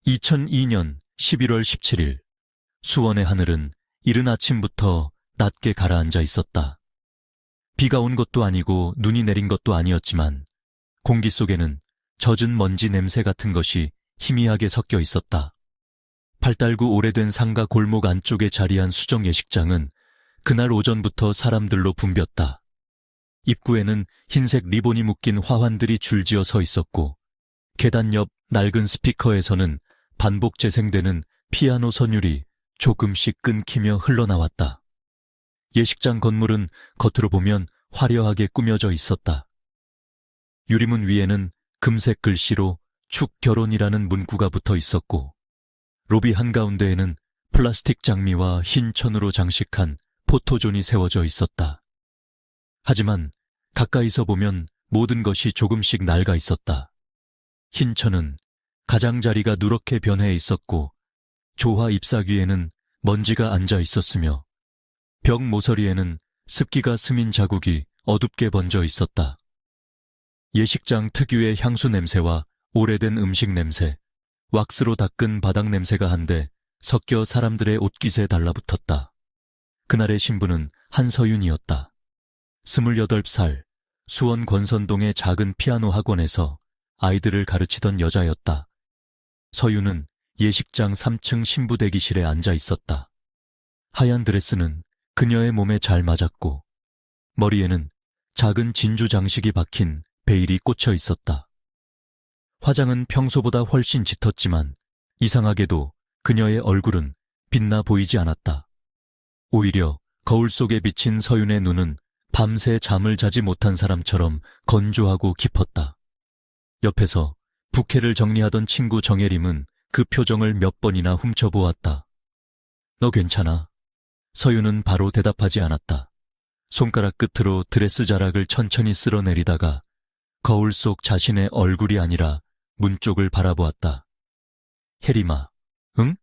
2002년 11월 17일 수원의 하늘은 이른 아침부터 낮게 가라앉아 있었다. 비가 온 것도 아니고 눈이 내린 것도 아니었지만 공기 속에는 젖은 먼지 냄새 같은 것이 희미하게 섞여 있었다. 발달구 오래된 상가 골목 안쪽에 자리한 수정 예식장은 그날 오전부터 사람들로 붐볐다. 입구에는 흰색 리본이 묶인 화환들이 줄지어 서 있었고 계단 옆 낡은 스피커에서는 반복 재생되는 피아노 선율이 조금씩 끊기며 흘러나왔다. 예식장 건물은 겉으로 보면 화려하게 꾸며져 있었다. 유리문 위에는 금색 글씨로 축결혼이라는 문구가 붙어 있었고 로비 한가운데에는 플라스틱 장미와 흰 천으로 장식한 포토존이 세워져 있었다. 하지만 가까이서 보면 모든 것이 조금씩 낡아 있었다. 흰 천은 가장자리가 누렇게 변해 있었고 조화 잎사귀에는 먼지가 앉아 있었으며 벽 모서리에는 습기가 스민 자국이 어둡게 번져 있었다. 예식장 특유의 향수 냄새와 오래된 음식 냄새, 왁스로 닦은 바닥 냄새가 한데 섞여 사람들의 옷깃에 달라붙었다. 그날의 신부는 한서윤이었다. 28살, 수원 권선동의 작은 피아노 학원에서 아이들을 가르치던 여자였다. 서윤은 예식장 3층 신부 대기실에 앉아 있었다. 하얀 드레스는 그녀의 몸에 잘 맞았고 머리에는 작은 진주 장식이 박힌 베일이 꽂혀 있었다. 화장은 평소보다 훨씬 짙었지만 이상하게도 그녀의 얼굴은 빛나 보이지 않았다. 오히려 거울 속에 비친 서윤의 눈은 밤새 잠을 자지 못한 사람처럼 건조하고 깊었다. 옆에서 부케를 정리하던 친구 정혜림은 그 표정을 몇 번이나 훔쳐보았다. 너 괜찮아? 서윤은 바로 대답하지 않았다. 손가락 끝으로 드레스 자락을 천천히 쓸어내리다가 거울 속 자신의 얼굴이 아니라 문 쪽을 바라보았다. 혜림아, 응?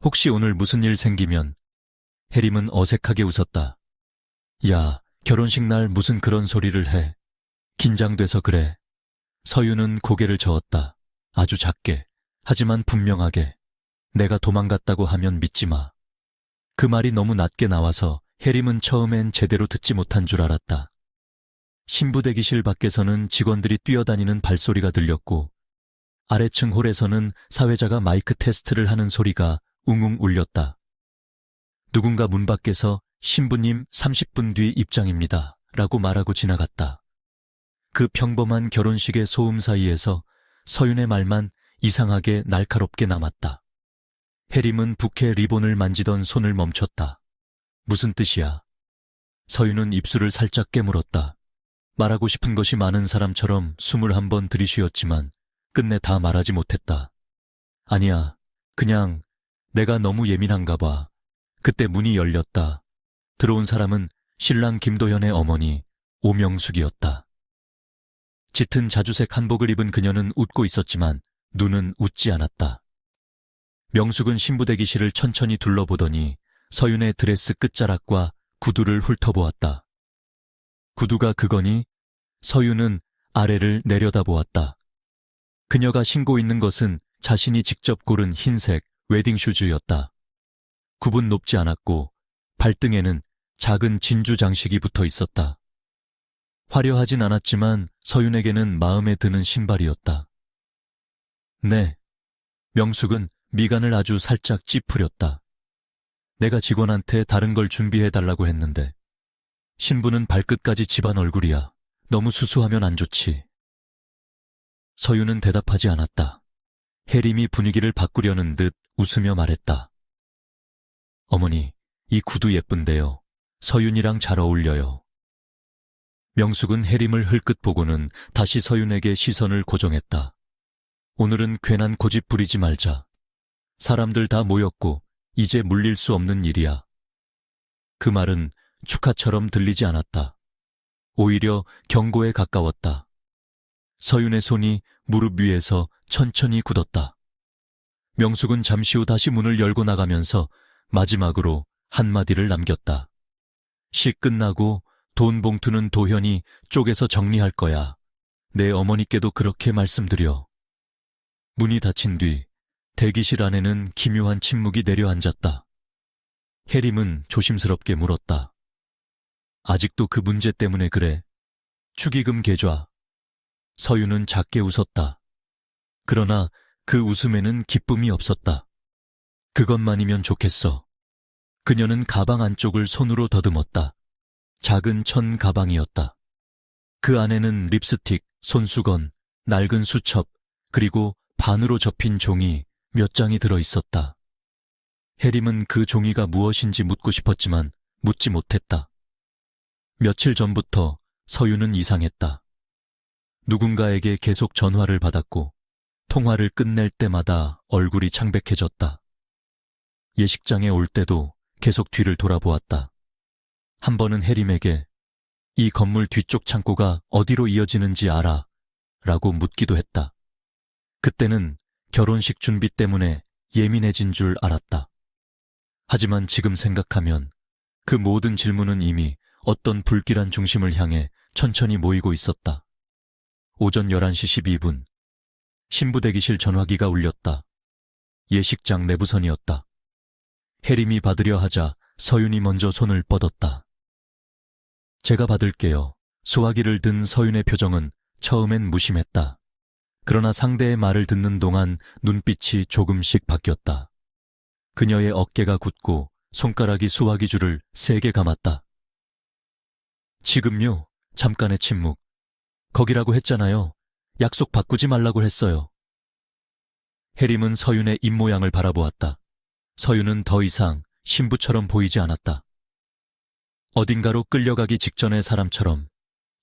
혹시 오늘 무슨 일 생기면? 혜림은 어색하게 웃었다. 야, 결혼식 날 무슨 그런 소리를 해. 긴장돼서 그래. 서윤은 고개를 저었다. 아주 작게, 하지만 분명하게. 내가 도망갔다고 하면 믿지 마. 그 말이 너무 낮게 나와서 혜림은 처음엔 제대로 듣지 못한 줄 알았다. 신부 대기실 밖에서는 직원들이 뛰어다니는 발소리가 들렸고 아래층 홀에서는 사회자가 마이크 테스트를 하는 소리가 웅웅 울렸다. 누군가 문 밖에서 신부님 30분 뒤 입장입니다 라고 말하고 지나갔다. 그 평범한 결혼식의 소음 사이에서 서윤의 말만 이상하게 날카롭게 남았다. 혜림은 부케 리본을 만지던 손을 멈췄다. 무슨 뜻이야? 서윤은 입술을 살짝 깨물었다. 말하고 싶은 것이 많은 사람처럼 숨을 한번 들이쉬었지만 끝내 다 말하지 못했다. 아니야, 그냥 내가 너무 예민한가 봐. 그때 문이 열렸다. 들어온 사람은 신랑 김도현의 어머니 오명숙이었다. 짙은 자주색 한복을 입은 그녀는 웃고 있었지만 눈은 웃지 않았다. 명숙은 신부 대기실을 천천히 둘러보더니 서윤의 드레스 끝자락과 구두를 훑어보았다. 구두가 그거니? 서윤은 아래를 내려다보았다. 그녀가 신고 있는 것은 자신이 직접 고른 흰색 웨딩슈즈였다. 굽은 높지 않았고 발등에는 작은 진주 장식이 붙어 있었다. 화려하진 않았지만 서윤에게는 마음에 드는 신발이었다. 네. 명숙은 미간을 아주 살짝 찌푸렸다. 내가 직원한테 다른 걸 준비해달라고 했는데 신부는 발끝까지 집안 얼굴이야. 너무 수수하면 안 좋지. 서윤은 대답하지 않았다. 혜림이 분위기를 바꾸려는 듯 웃으며 말했다. 어머니, 이 구두 예쁜데요. 서윤이랑 잘 어울려요. 명숙은 혜림을 흘끗 보고는 다시 서윤에게 시선을 고정했다. 오늘은 괜한 고집 부리지 말자. 사람들 다 모였고 이제 물릴 수 없는 일이야. 그 말은 축하처럼 들리지 않았다. 오히려 경고에 가까웠다. 서윤의 손이 무릎 위에서 천천히 굳었다. 명숙은 잠시 후 다시 문을 열고 나가면서 마지막으로 한마디를 남겼다. 시 끝나고 돈 봉투는 도현이 쪼개서 정리할 거야. 내 어머니께도 그렇게 말씀드려. 문이 닫힌 뒤 대기실 안에는 기묘한 침묵이 내려앉았다. 해림은 조심스럽게 물었다. 아직도 그 문제 때문에 그래? 축의금 계좌. 서윤은 작게 웃었다. 그러나 그 웃음에는 기쁨이 없었다. 그것만이면 좋겠어. 그녀는 가방 안쪽을 손으로 더듬었다. 작은 천 가방이었다. 그 안에는 립스틱, 손수건, 낡은 수첩, 그리고 반으로 접힌 종이 몇 장이 들어있었다. 해림은 그 종이가 무엇인지 묻고 싶었지만 묻지 못했다. 며칠 전부터 서윤은 이상했다. 누군가에게 계속 전화를 받았고 통화를 끝낼 때마다 얼굴이 창백해졌다. 예식장에 올 때도 계속 뒤를 돌아보았다. 한 번은 해림에게 이 건물 뒤쪽 창고가 어디로 이어지는지 알아? 라고 묻기도 했다. 그때는 결혼식 준비 때문에 예민해진 줄 알았다. 하지만 지금 생각하면 그 모든 질문은 이미 어떤 불길한 중심을 향해 천천히 모이고 있었다. 오전 11시 12분, 신부 대기실 전화기가 울렸다. 예식장 내부선이었다. 해림이 받으려 하자 서윤이 먼저 손을 뻗었다. 제가 받을게요. 수화기를 든 서윤의 표정은 처음엔 무심했다. 그러나 상대의 말을 듣는 동안 눈빛이 조금씩 바뀌었다. 그녀의 어깨가 굳고 손가락이 수화기 줄을 세게 감았다. 지금요? 잠깐의 침묵. 거기라고 했잖아요. 약속 바꾸지 말라고 했어요. 해림은 서윤의 입모양을 바라보았다. 서윤은 더 이상 신부처럼 보이지 않았다. 어딘가로 끌려가기 직전의 사람처럼,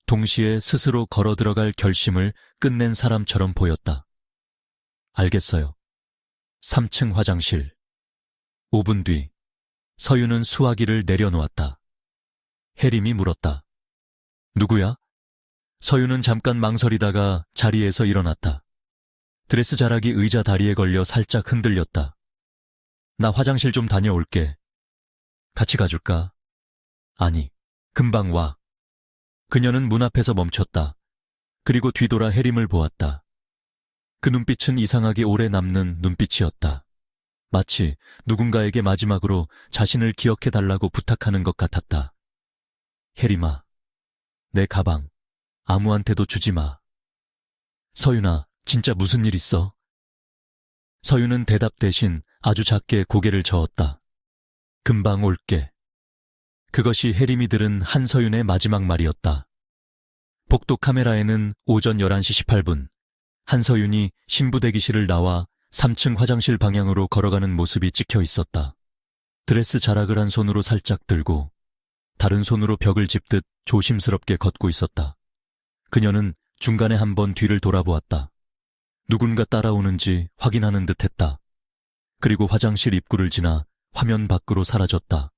동시에 스스로 걸어 들어갈 결심을 끝낸 사람처럼 보였다. 알겠어요. 3층 화장실. 5분 뒤, 서윤은 수화기를 내려놓았다. 해림이 물었다. 누구야? 서윤은 잠깐 망설이다가 자리에서 일어났다. 드레스 자락이 의자 다리에 걸려 살짝 흔들렸다. 나 화장실 좀 다녀올게. 같이 가줄까? 아니, 금방 와. 그녀는 문 앞에서 멈췄다. 그리고 뒤돌아 해림을 보았다. 그 눈빛은 이상하게 오래 남는 눈빛이었다. 마치 누군가에게 마지막으로 자신을 기억해달라고 부탁하는 것 같았다. 해림아, 내 가방 아무한테도 주지 마. 서윤아, 진짜 무슨 일 있어? 서윤은 대답 대신 아주 작게 고개를 저었다. 금방 올게. 그것이 해림이 들은 한서윤의 마지막 말이었다. 복도 카메라에는 오전 11시 18분, 한서윤이 신부 대기실을 나와 3층 화장실 방향으로 걸어가는 모습이 찍혀 있었다. 드레스 자락을 한 손으로 살짝 들고 다른 손으로 벽을 짚듯 조심스럽게 걷고 있었다. 그녀는 중간에 한번 뒤를 돌아보았다. 누군가 따라오는지 확인하는 듯했다. 그리고 화장실 입구를 지나 화면 밖으로 사라졌다.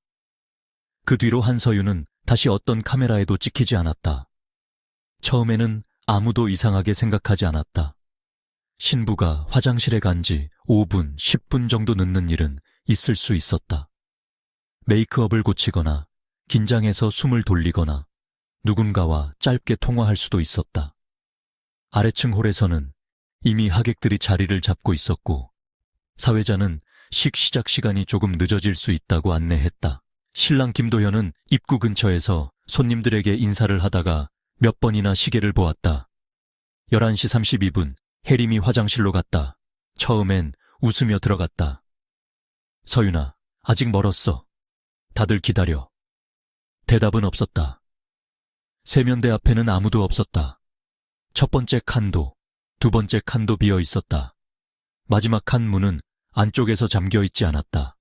그 뒤로 한서윤은 다시 어떤 카메라에도 찍히지 않았다. 처음에는 아무도 이상하게 생각하지 않았다. 신부가 화장실에 간 지 5분, 10분 정도 늦는 일은 있을 수 있었다. 메이크업을 고치거나 긴장해서 숨을 돌리거나 누군가와 짧게 통화할 수도 있었다. 아래층 홀에서는 이미 하객들이 자리를 잡고 있었고 사회자는 시작 시간이 조금 늦어질 수 있다고 안내했다. 신랑 김도현은 입구 근처에서 손님들에게 인사를 하다가 몇 번이나 시계를 보았다. 11시 32분, 해림이 화장실로 갔다. 처음엔 웃으며 들어갔다. 서윤아, 아직 멀었어. 다들 기다려. 대답은 없었다. 세면대 앞에는 아무도 없었다. 첫 번째 칸도, 두 번째 칸도 비어 있었다. 마지막 칸 문은 안쪽에서 잠겨 있지 않았다.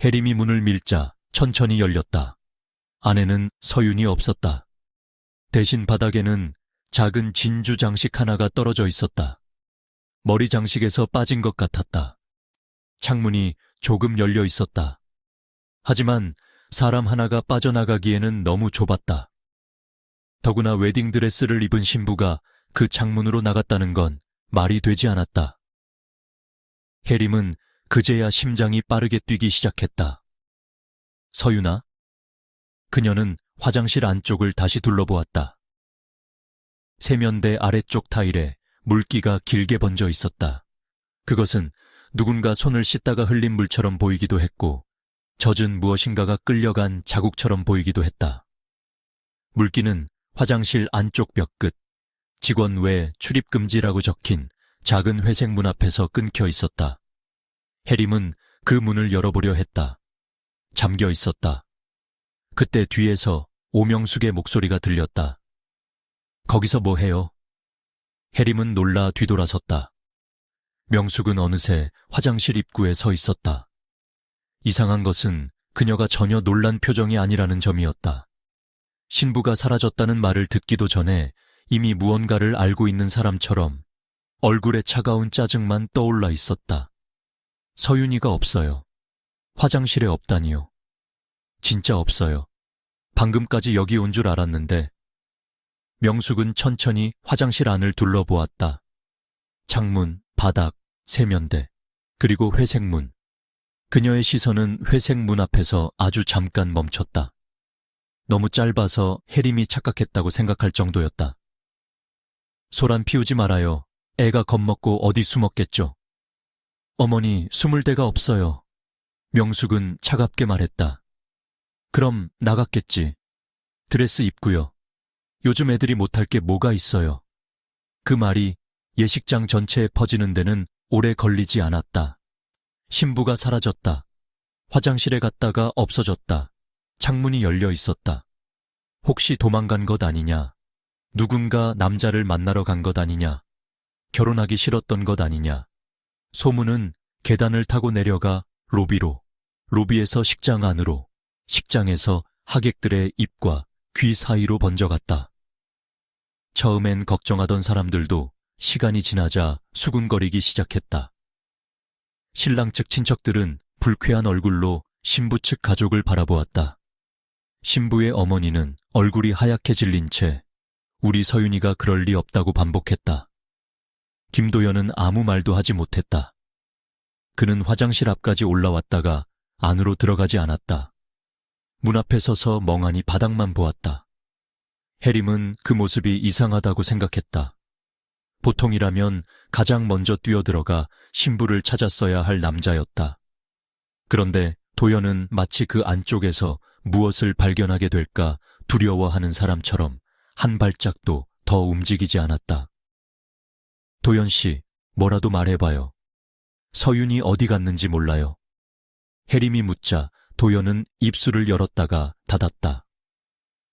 해림이 문을 밀자 천천히 열렸다. 안에는 서윤이 없었다. 대신 바닥에는 작은 진주 장식 하나가 떨어져 있었다. 머리 장식에서 빠진 것 같았다. 창문이 조금 열려 있었다. 하지만 사람 하나가 빠져나가기에는 너무 좁았다. 더구나 웨딩드레스를 입은 신부가 그 창문으로 나갔다는 건 말이 되지 않았다. 해림은 그제야 심장이 빠르게 뛰기 시작했다. 서윤아? 그녀는 화장실 안쪽을 다시 둘러보았다. 세면대 아래쪽 타일에 물기가 길게 번져 있었다. 그것은 누군가 손을 씻다가 흘린 물처럼 보이기도 했고 젖은 무엇인가가 끌려간 자국처럼 보이기도 했다. 물기는 화장실 안쪽 벽 끝, 직원 외 출입금지라고 적힌 작은 회색 문 앞에서 끊겨 있었다. 해림은 그 문을 열어보려 했다. 잠겨 있었다. 그때 뒤에서 오명숙의 목소리가 들렸다. 거기서 뭐 해요? 해림은 놀라 뒤돌아섰다. 명숙은 어느새 화장실 입구에 서 있었다. 이상한 것은 그녀가 전혀 놀란 표정이 아니라는 점이었다. 신부가 사라졌다는 말을 듣기도 전에 이미 무언가를 알고 있는 사람처럼 얼굴에 차가운 짜증만 떠올라 있었다. 서윤이가 없어요. 화장실에 없다니요. 진짜 없어요. 방금까지 여기 온 줄 알았는데. 명숙은 천천히 화장실 안을 둘러보았다. 창문, 바닥, 세면대, 그리고 회색 문. 그녀의 시선은 회색 문 앞에서 아주 잠깐 멈췄다. 너무 짧아서 해림이 착각했다고 생각할 정도였다. 소란 피우지 말아요. 애가 겁먹고 어디 숨었겠죠. 어머니, 숨을 데가 없어요. 명숙은 차갑게 말했다. 그럼 나갔겠지. 드레스 입고요. 요즘 애들이 못할 게 뭐가 있어요. 그 말이 예식장 전체에 퍼지는 데는 오래 걸리지 않았다. 신부가 사라졌다. 화장실에 갔다가 없어졌다. 창문이 열려 있었다. 혹시 도망간 것 아니냐? 누군가 남자를 만나러 간 것 아니냐? 결혼하기 싫었던 것 아니냐? 소문은 계단을 타고 내려가 로비로, 로비에서 식장 안으로, 식장에서 하객들의 입과 귀 사이로 번져갔다. 처음엔 걱정하던 사람들도 시간이 지나자 수군거리기 시작했다. 신랑 측 친척들은 불쾌한 얼굴로 신부 측 가족을 바라보았다. 신부의 어머니는 얼굴이 하얗게 질린 채 우리 서윤이가 그럴 리 없다고 반복했다. 김도연은 아무 말도 하지 못했다. 그는 화장실 앞까지 올라왔다가 안으로 들어가지 않았다. 문 앞에 서서 멍하니 바닥만 보았다. 해림은 그 모습이 이상하다고 생각했다. 보통이라면 가장 먼저 뛰어들어가 신부를 찾았어야 할 남자였다. 그런데 도연은 마치 그 안쪽에서 무엇을 발견하게 될까 두려워하는 사람처럼 한 발짝도 더 움직이지 않았다. 도연 씨, 뭐라도 말해봐요. 서윤이 어디 갔는지 몰라요. 해림이 묻자 도연은 입술을 열었다가 닫았다.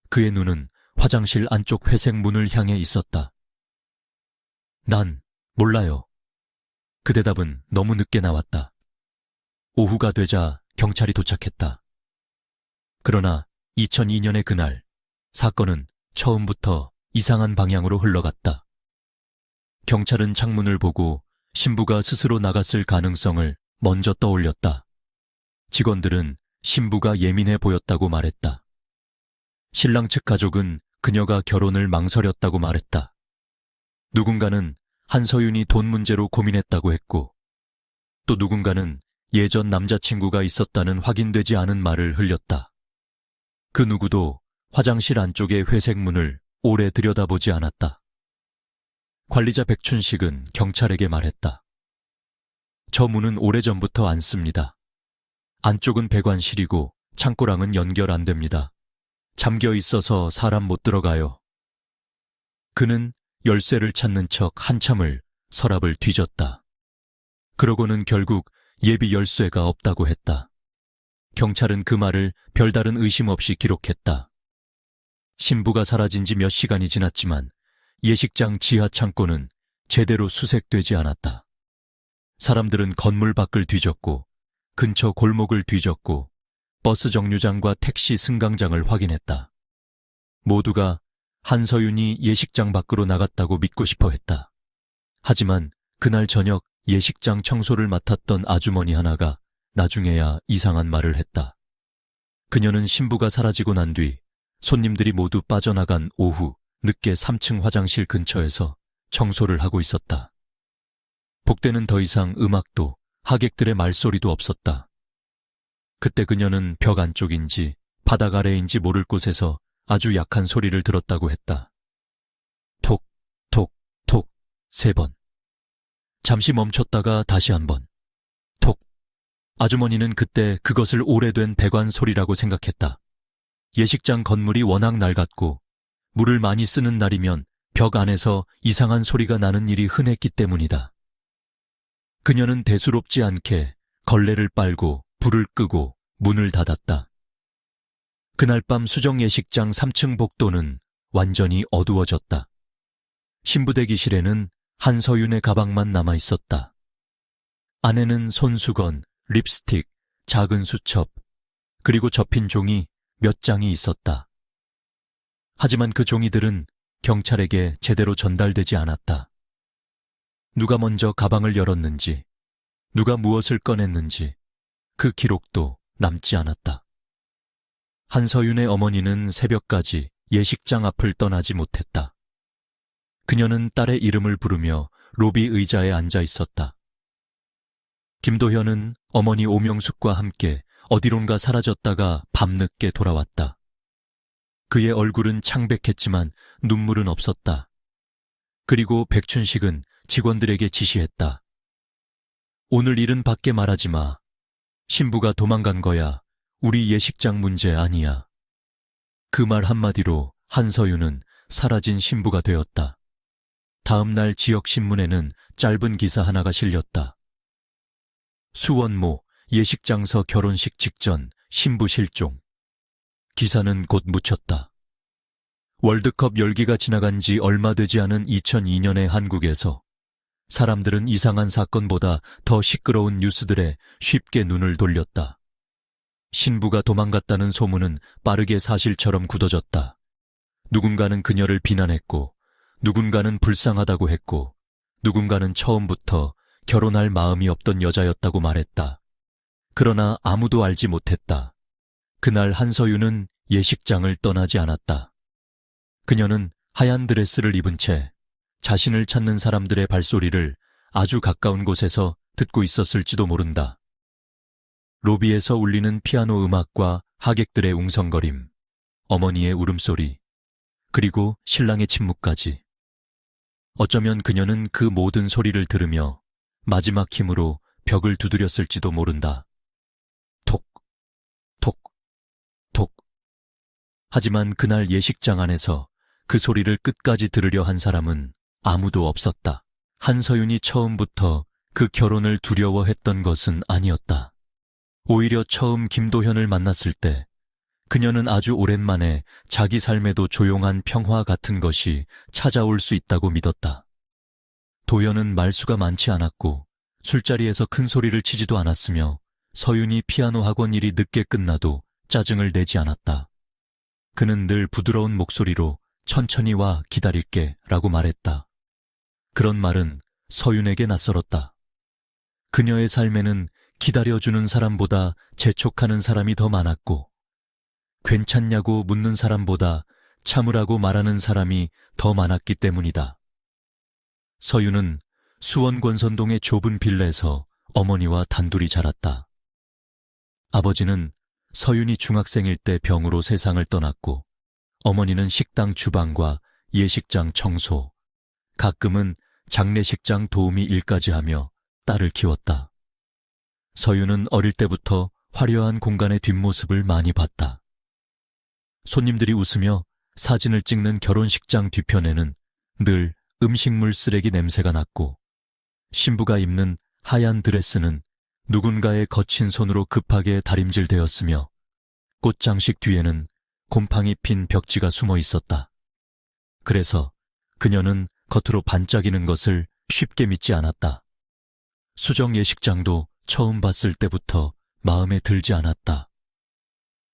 그의 눈은 화장실 안쪽 회색 문을 향해 있었다. 난 몰라요. 그 대답은 너무 늦게 나왔다. 오후가 되자 경찰이 도착했다. 그러나 2002년의 그날, 사건은 처음부터 이상한 방향으로 흘러갔다. 경찰은 창문을 보고 신부가 스스로 나갔을 가능성을 먼저 떠올렸다. 직원들은 신부가 예민해 보였다고 말했다. 신랑 측 가족은 그녀가 결혼을 망설였다고 말했다. 누군가는 한서윤이 돈 문제로 고민했다고 했고, 또 누군가는 예전 남자친구가 있었다는 확인되지 않은 말을 흘렸다. 그 누구도 화장실 안쪽의 회색 문을 오래 들여다보지 않았다. 관리자 백춘식은 경찰에게 말했다. 저 문은 오래전부터 안 씁니다. 안쪽은 배관실이고 창고랑은 연결 안 됩니다. 잠겨 있어서 사람 못 들어가요. 그는 열쇠를 찾는 척 한참을 서랍을 뒤졌다. 그러고는 결국 예비 열쇠가 없다고 했다. 경찰은 그 말을 별다른 의심 없이 기록했다. 신부가 사라진 지 몇 시간이 지났지만 예식장 지하 창고는 제대로 수색되지 않았다. 사람들은 건물 밖을 뒤졌고 근처 골목을 뒤졌고 버스 정류장과 택시 승강장을 확인했다. 모두가 한서윤이 예식장 밖으로 나갔다고 믿고 싶어 했다. 하지만 그날 저녁 예식장 청소를 맡았던 아주머니 하나가 나중에야 이상한 말을 했다. 그녀는 신부가 사라지고 난 뒤 손님들이 모두 빠져나간 오후 늦게 3층 화장실 근처에서 청소를 하고 있었다. 복대는 더 이상 음악도 하객들의 말소리도 없었다. 그때 그녀는 벽 안쪽인지 바닥 아래인지 모를 곳에서 아주 약한 소리를 들었다고 했다. 톡, 톡, 톡 3번. 잠시 멈췄다가 다시 한 번. 아주머니는 그때 그것을 오래된 배관 소리라고 생각했다. 예식장 건물이 워낙 낡았고 물을 많이 쓰는 날이면 벽 안에서 이상한 소리가 나는 일이 흔했기 때문이다. 그녀는 대수롭지 않게 걸레를 빨고 불을 끄고 문을 닫았다. 그날 밤 수정 예식장 3층 복도는 완전히 어두워졌다. 신부 대기실에는 한서윤의 가방만 남아 있었다. 안에는 손수건, 립스틱, 작은 수첩, 그리고 접힌 종이 몇 장이 있었다. 하지만 그 종이들은 경찰에게 제대로 전달되지 않았다. 누가 먼저 가방을 열었는지, 누가 무엇을 꺼냈는지 그 기록도 남지 않았다. 한서윤의 어머니는 새벽까지 예식장 앞을 떠나지 못했다. 그녀는 딸의 이름을 부르며 로비 의자에 앉아 있었다. 김도현은 어머니 오명숙과 함께 어디론가 사라졌다가 밤늦게 돌아왔다. 그의 얼굴은 창백했지만 눈물은 없었다. 그리고 백춘식은 직원들에게 지시했다. 오늘 일은 밖에 말하지 마. 신부가 도망간 거야. 우리 예식장 문제 아니야. 그 말 한마디로 한서윤은 사라진 신부가 되었다. 다음 날 지역신문에는 짧은 기사 하나가 실렸다. 수원모 예식장서 결혼식 직전 신부 실종. 기사는 곧 묻혔다. 월드컵 열기가 지나간 지 얼마 되지 않은 2002년의 한국에서 사람들은 이상한 사건보다 더 시끄러운 뉴스들에 쉽게 눈을 돌렸다. 신부가 도망갔다는 소문은 빠르게 사실처럼 굳어졌다. 누군가는 그녀를 비난했고, 누군가는 불쌍하다고 했고, 누군가는 처음부터 결혼할 마음이 없던 여자였다고 말했다. 그러나 아무도 알지 못했다. 그날 한서윤은 예식장을 떠나지 않았다. 그녀는 하얀 드레스를 입은 채 자신을 찾는 사람들의 발소리를 아주 가까운 곳에서 듣고 있었을지도 모른다. 로비에서 울리는 피아노 음악과 하객들의 웅성거림, 어머니의 울음소리, 그리고 신랑의 침묵까지. 어쩌면 그녀는 그 모든 소리를 들으며 마지막 힘으로 벽을 두드렸을지도 모른다. 톡, 톡, 톡. 하지만 그날 예식장 안에서 그 소리를 끝까지 들으려 한 사람은 아무도 없었다. 한서윤이 처음부터 그 결혼을 두려워했던 것은 아니었다. 오히려 처음 김도현을 만났을 때 그녀는 아주 오랜만에 자기 삶에도 조용한 평화 같은 것이 찾아올 수 있다고 믿었다. 도현은 말수가 많지 않았고 술자리에서 큰 소리를 치지도 않았으며 서윤이 피아노 학원 일이 늦게 끝나도 짜증을 내지 않았다. 그는 늘 부드러운 목소리로 천천히 와 기다릴게 라고 말했다. 그런 말은 서윤에게 낯설었다. 그녀의 삶에는 기다려주는 사람보다 재촉하는 사람이 더 많았고 괜찮냐고 묻는 사람보다 참으라고 말하는 사람이 더 많았기 때문이다. 서윤은 수원 권선동의 좁은 빌라에서 어머니와 단둘이 자랐다. 아버지는 서윤이 중학생일 때 병으로 세상을 떠났고 어머니는 식당 주방과 예식장 청소, 가끔은 장례식장 도우미 일까지 하며 딸을 키웠다. 서윤은 어릴 때부터 화려한 공간의 뒷모습을 많이 봤다. 손님들이 웃으며 사진을 찍는 결혼식장 뒤편에는 늘 음식물 쓰레기 냄새가 났고 신부가 입는 하얀 드레스는 누군가의 거친 손으로 급하게 다림질되었으며 꽃장식 뒤에는 곰팡이 핀 벽지가 숨어 있었다. 그래서 그녀는 겉으로 반짝이는 것을 쉽게 믿지 않았다. 수정 예식장도 처음 봤을 때부터 마음에 들지 않았다.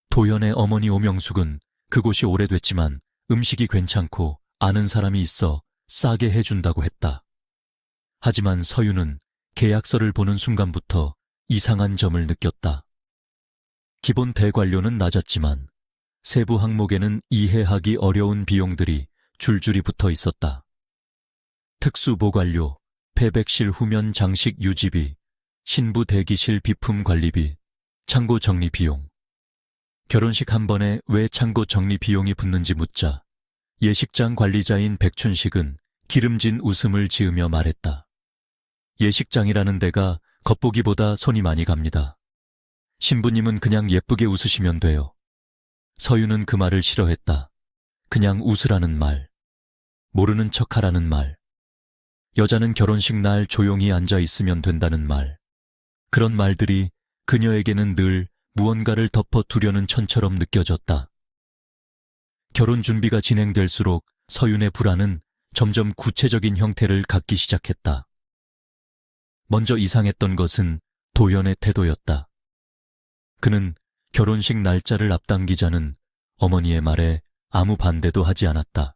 도연의 어머니 오명숙은 그곳이 오래됐지만 음식이 괜찮고 아는 사람이 있어 싸게 해준다고 했다. 하지만 서윤은 계약서를 보는 순간부터 이상한 점을 느꼈다. 기본 대관료는 낮았지만 세부 항목에는 이해하기 어려운 비용들이 줄줄이 붙어 있었다. 특수 보관료, 폐백실 후면 장식 유지비, 신부 대기실 비품 관리비, 창고 정리 비용. 결혼식 한 번에 왜 창고 정리 비용이 붙는지 묻자 예식장 관리자인 백춘식은 기름진 웃음을 지으며 말했다. 예식장이라는 데가 겉보기보다 손이 많이 갑니다. 신부님은 그냥 예쁘게 웃으시면 돼요. 서유는 그 말을 싫어했다. 그냥 웃으라는 말, 모르는 척하라는 말, 여자는 결혼식 날 조용히 앉아 있으면 된다는 말. 그런 말들이 그녀에게는 늘 무언가를 덮어두려는 천처럼 느껴졌다. 결혼 준비가 진행될수록 서윤의 불안은 점점 구체적인 형태를 갖기 시작했다. 먼저 이상했던 것은 도현의 태도였다. 그는 결혼식 날짜를 앞당기자는 어머니의 말에 아무 반대도 하지 않았다.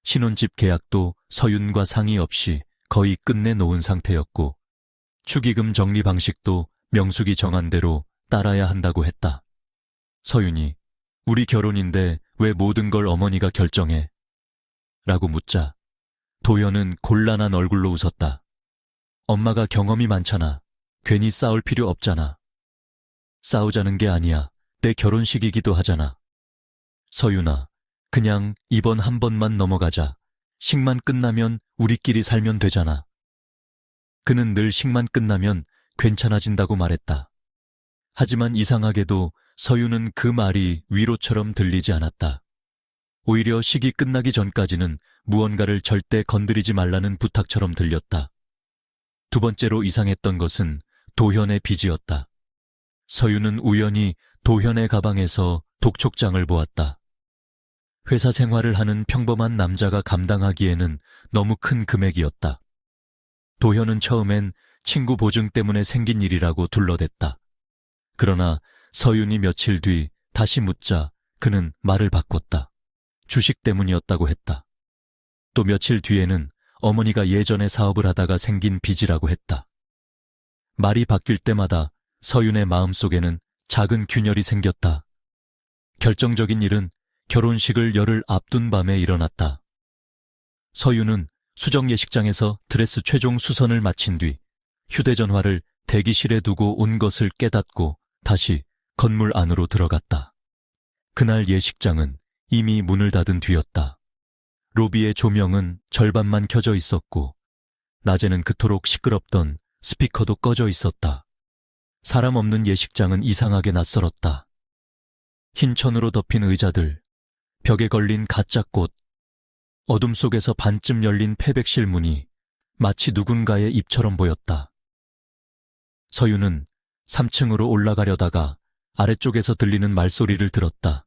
신혼집 계약도 서윤과 상의 없이 거의 끝내놓은 상태였고 축의금 정리 방식도 명숙이 정한 대로 따라야 한다고 했다. 서윤이 우리 결혼인데 왜 모든 걸 어머니가 결정해? 라고 묻자 도현은 곤란한 얼굴로 웃었다. 엄마가 경험이 많잖아. 괜히 싸울 필요 없잖아. 싸우자는 게 아니야. 내 결혼식이기도 하잖아. 서윤아, 그냥 이번 한 번만 넘어가자. 식만 끝나면 우리끼리 살면 되잖아. 그는 늘 식만 끝나면 괜찮아진다고 말했다. 하지만 이상하게도 서윤은 그 말이 위로처럼 들리지 않았다. 오히려 식이 끝나기 전까지는 무언가를 절대 건드리지 말라는 부탁처럼 들렸다. 두 번째로 이상했던 것은 도현의 빚이었다. 서윤은 우연히 도현의 가방에서 독촉장을 보았다. 회사 생활을 하는 평범한 남자가 감당하기에는 너무 큰 금액이었다. 도현은 처음엔 친구 보증 때문에 생긴 일이라고 둘러댔다. 그러나 서윤이 며칠 뒤 다시 묻자 그는 말을 바꿨다. 주식 때문이었다고 했다. 또 며칠 뒤에는 어머니가 예전에 사업을 하다가 생긴 빚이라고 했다. 말이 바뀔 때마다 서윤의 마음속에는 작은 균열이 생겼다. 결정적인 일은 결혼식을 열흘 앞둔 밤에 일어났다. 서윤은 수정 예식장에서 드레스 최종 수선을 마친 뒤 휴대전화를 대기실에 두고 온 것을 깨닫고 다시 건물 안으로 들어갔다. 그날 예식장은 이미 문을 닫은 뒤였다. 로비의 조명은 절반만 켜져 있었고 낮에는 그토록 시끄럽던 스피커도 꺼져 있었다. 사람 없는 예식장은 이상하게 낯설었다. 흰 천으로 덮인 의자들, 벽에 걸린 가짜 꽃, 어둠 속에서 반쯤 열린 패백실 문이 마치 누군가의 입처럼 보였다. 서윤은 3층으로 올라가려다가 아래쪽에서 들리는 말소리를 들었다.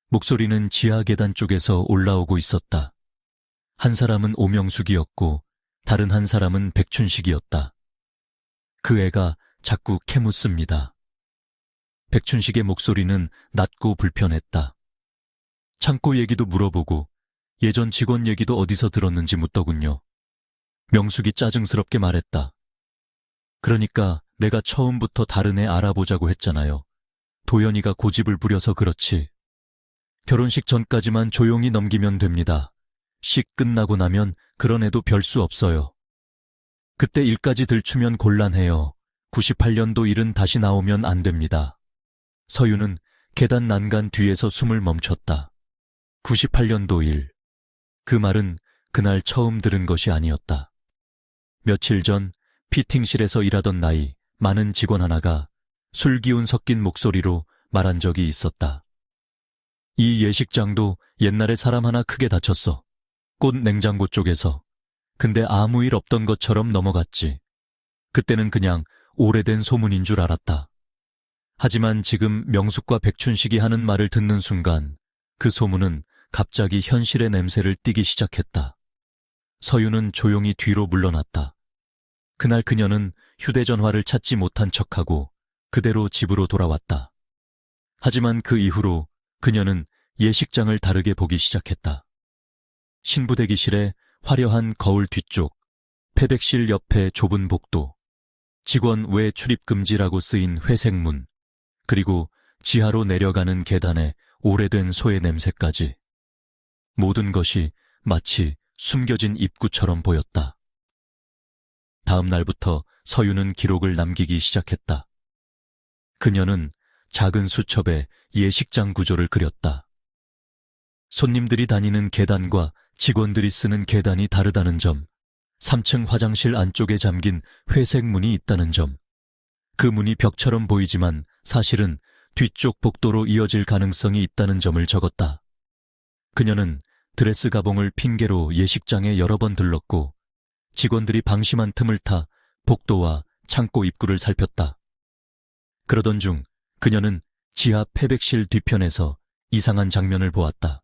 목소리는 지하 계단 쪽에서 올라오고 있었다. 한 사람은 오명숙이었고 다른 한 사람은 백춘식이었다. 그 애가 자꾸 캐묻습니다. 백춘식의 목소리는 낮고 불편했다. 창고 얘기도 물어보고 예전 직원 얘기도 어디서 들었는지 묻더군요. 명숙이 짜증스럽게 말했다. 그러니까 내가 처음부터 다른 애 알아보자고 했잖아요. 도연이가 고집을 부려서 그렇지. 결혼식 전까지만 조용히 넘기면 됩니다. 식 끝나고 나면 그런 애도 별 수 없어요. 그때 일까지 들추면 곤란해요. 98년도 일은 다시 나오면 안 됩니다. 서윤은 계단 난간 뒤에서 숨을 멈췄다. 98년도 일. 그 말은 그날 처음 들은 것이 아니었다. 며칠 전 피팅실에서 일하던 나이 많은 직원 하나가 술기운 섞인 목소리로 말한 적이 있었다. 이 예식장도 옛날에 사람 하나 크게 다쳤어. 꽃 냉장고 쪽에서. 근데 아무 일 없던 것처럼 넘어갔지. 그때는 그냥 오래된 소문인 줄 알았다. 하지만 지금 명숙과 백춘식이 하는 말을 듣는 순간 그 소문은 갑자기 현실의 냄새를 띠기 시작했다. 서윤은 조용히 뒤로 물러났다. 그날 그녀는 휴대전화를 찾지 못한 척하고 그대로 집으로 돌아왔다. 하지만 그 이후로 그녀는 예식장을 다르게 보기 시작했다. 신부 대기실에 화려한 거울 뒤쪽, 패백실 옆에 좁은 복도, 직원 외 출입 금지라고 쓰인 회색 문, 그리고 지하로 내려가는 계단에 오래된 소의 냄새까지. 모든 것이 마치 숨겨진 입구처럼 보였다. 다음 날부터 서윤은 기록을 남기기 시작했다. 그녀는 작은 수첩에 예식장 구조를 그렸다. 손님들이 다니는 계단과 직원들이 쓰는 계단이 다르다는 점, 3층 화장실 안쪽에 잠긴 회색 문이 있다는 점, 그 문이 벽처럼 보이지만 사실은 뒤쪽 복도로 이어질 가능성이 있다는 점을 적었다. 그녀는 드레스 가봉을 핑계로 예식장에 여러 번 들렀고 직원들이 방심한 틈을 타 복도와 창고 입구를 살폈다. 그러던 중 그녀는 지하 패백실 뒤편에서 이상한 장면을 보았다.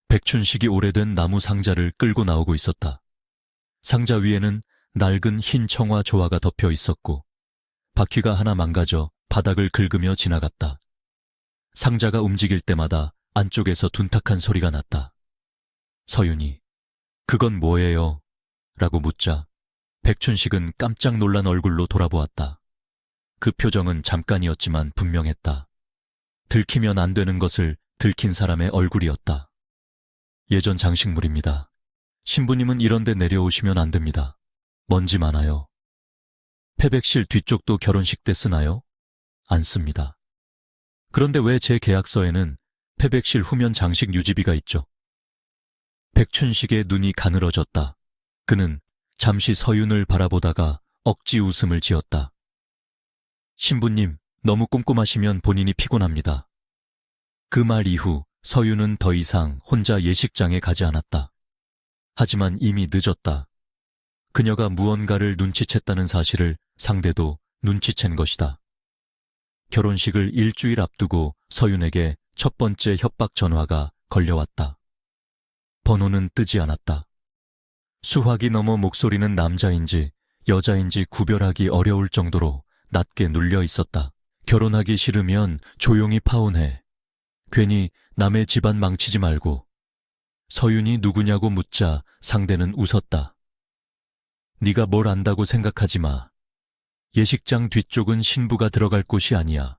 백춘식이 오래된 나무 상자를 끌고 나오고 있었다. 상자 위에는 낡은 흰 청화 조화가 덮여 있었고 바퀴가 하나 망가져 바닥을 긁으며 지나갔다. 상자가 움직일 때마다 안쪽에서 둔탁한 소리가 났다. 서윤이, 그건 뭐예요? 라고 묻자 백춘식은 깜짝 놀란 얼굴로 돌아보았다. 그 표정은 잠깐이었지만 분명했다. 들키면 안 되는 것을 들킨 사람의 얼굴이었다. 예전 장식물입니다. 신부님은 이런 데 내려오시면 안 됩니다. 먼지 많아요. 패백실 뒤쪽도 결혼식 때 쓰나요? 안 씁니다. 그런데 왜 제 계약서에는 패백실 후면 장식 유지비가 있죠? 백춘식의 눈이 가늘어졌다. 그는 잠시 서윤을 바라보다가 억지 웃음을 지었다. 신부님, 너무 꼼꼼하시면 본인이 피곤합니다. 그 말 이후 서윤은 더 이상 혼자 예식장에 가지 않았다. 하지만 이미 늦었다. 그녀가 무언가를 눈치챘다는 사실을 상대도 눈치챈 것이다. 결혼식을 일주일 앞두고 서윤에게 첫 번째 협박 전화가 걸려왔다. 번호는 뜨지 않았다. 수화기 넘어 목소리는 남자인지 여자인지 구별하기 어려울 정도로 낮게 눌려 있었다. 결혼하기 싫으면 조용히 파혼해. 괜히 남의 집안 망치지 말고. 서윤이 누구냐고 묻자 상대는 웃었다. 네가 뭘 안다고 생각하지 마. 예식장 뒤쪽은 신부가 들어갈 곳이 아니야.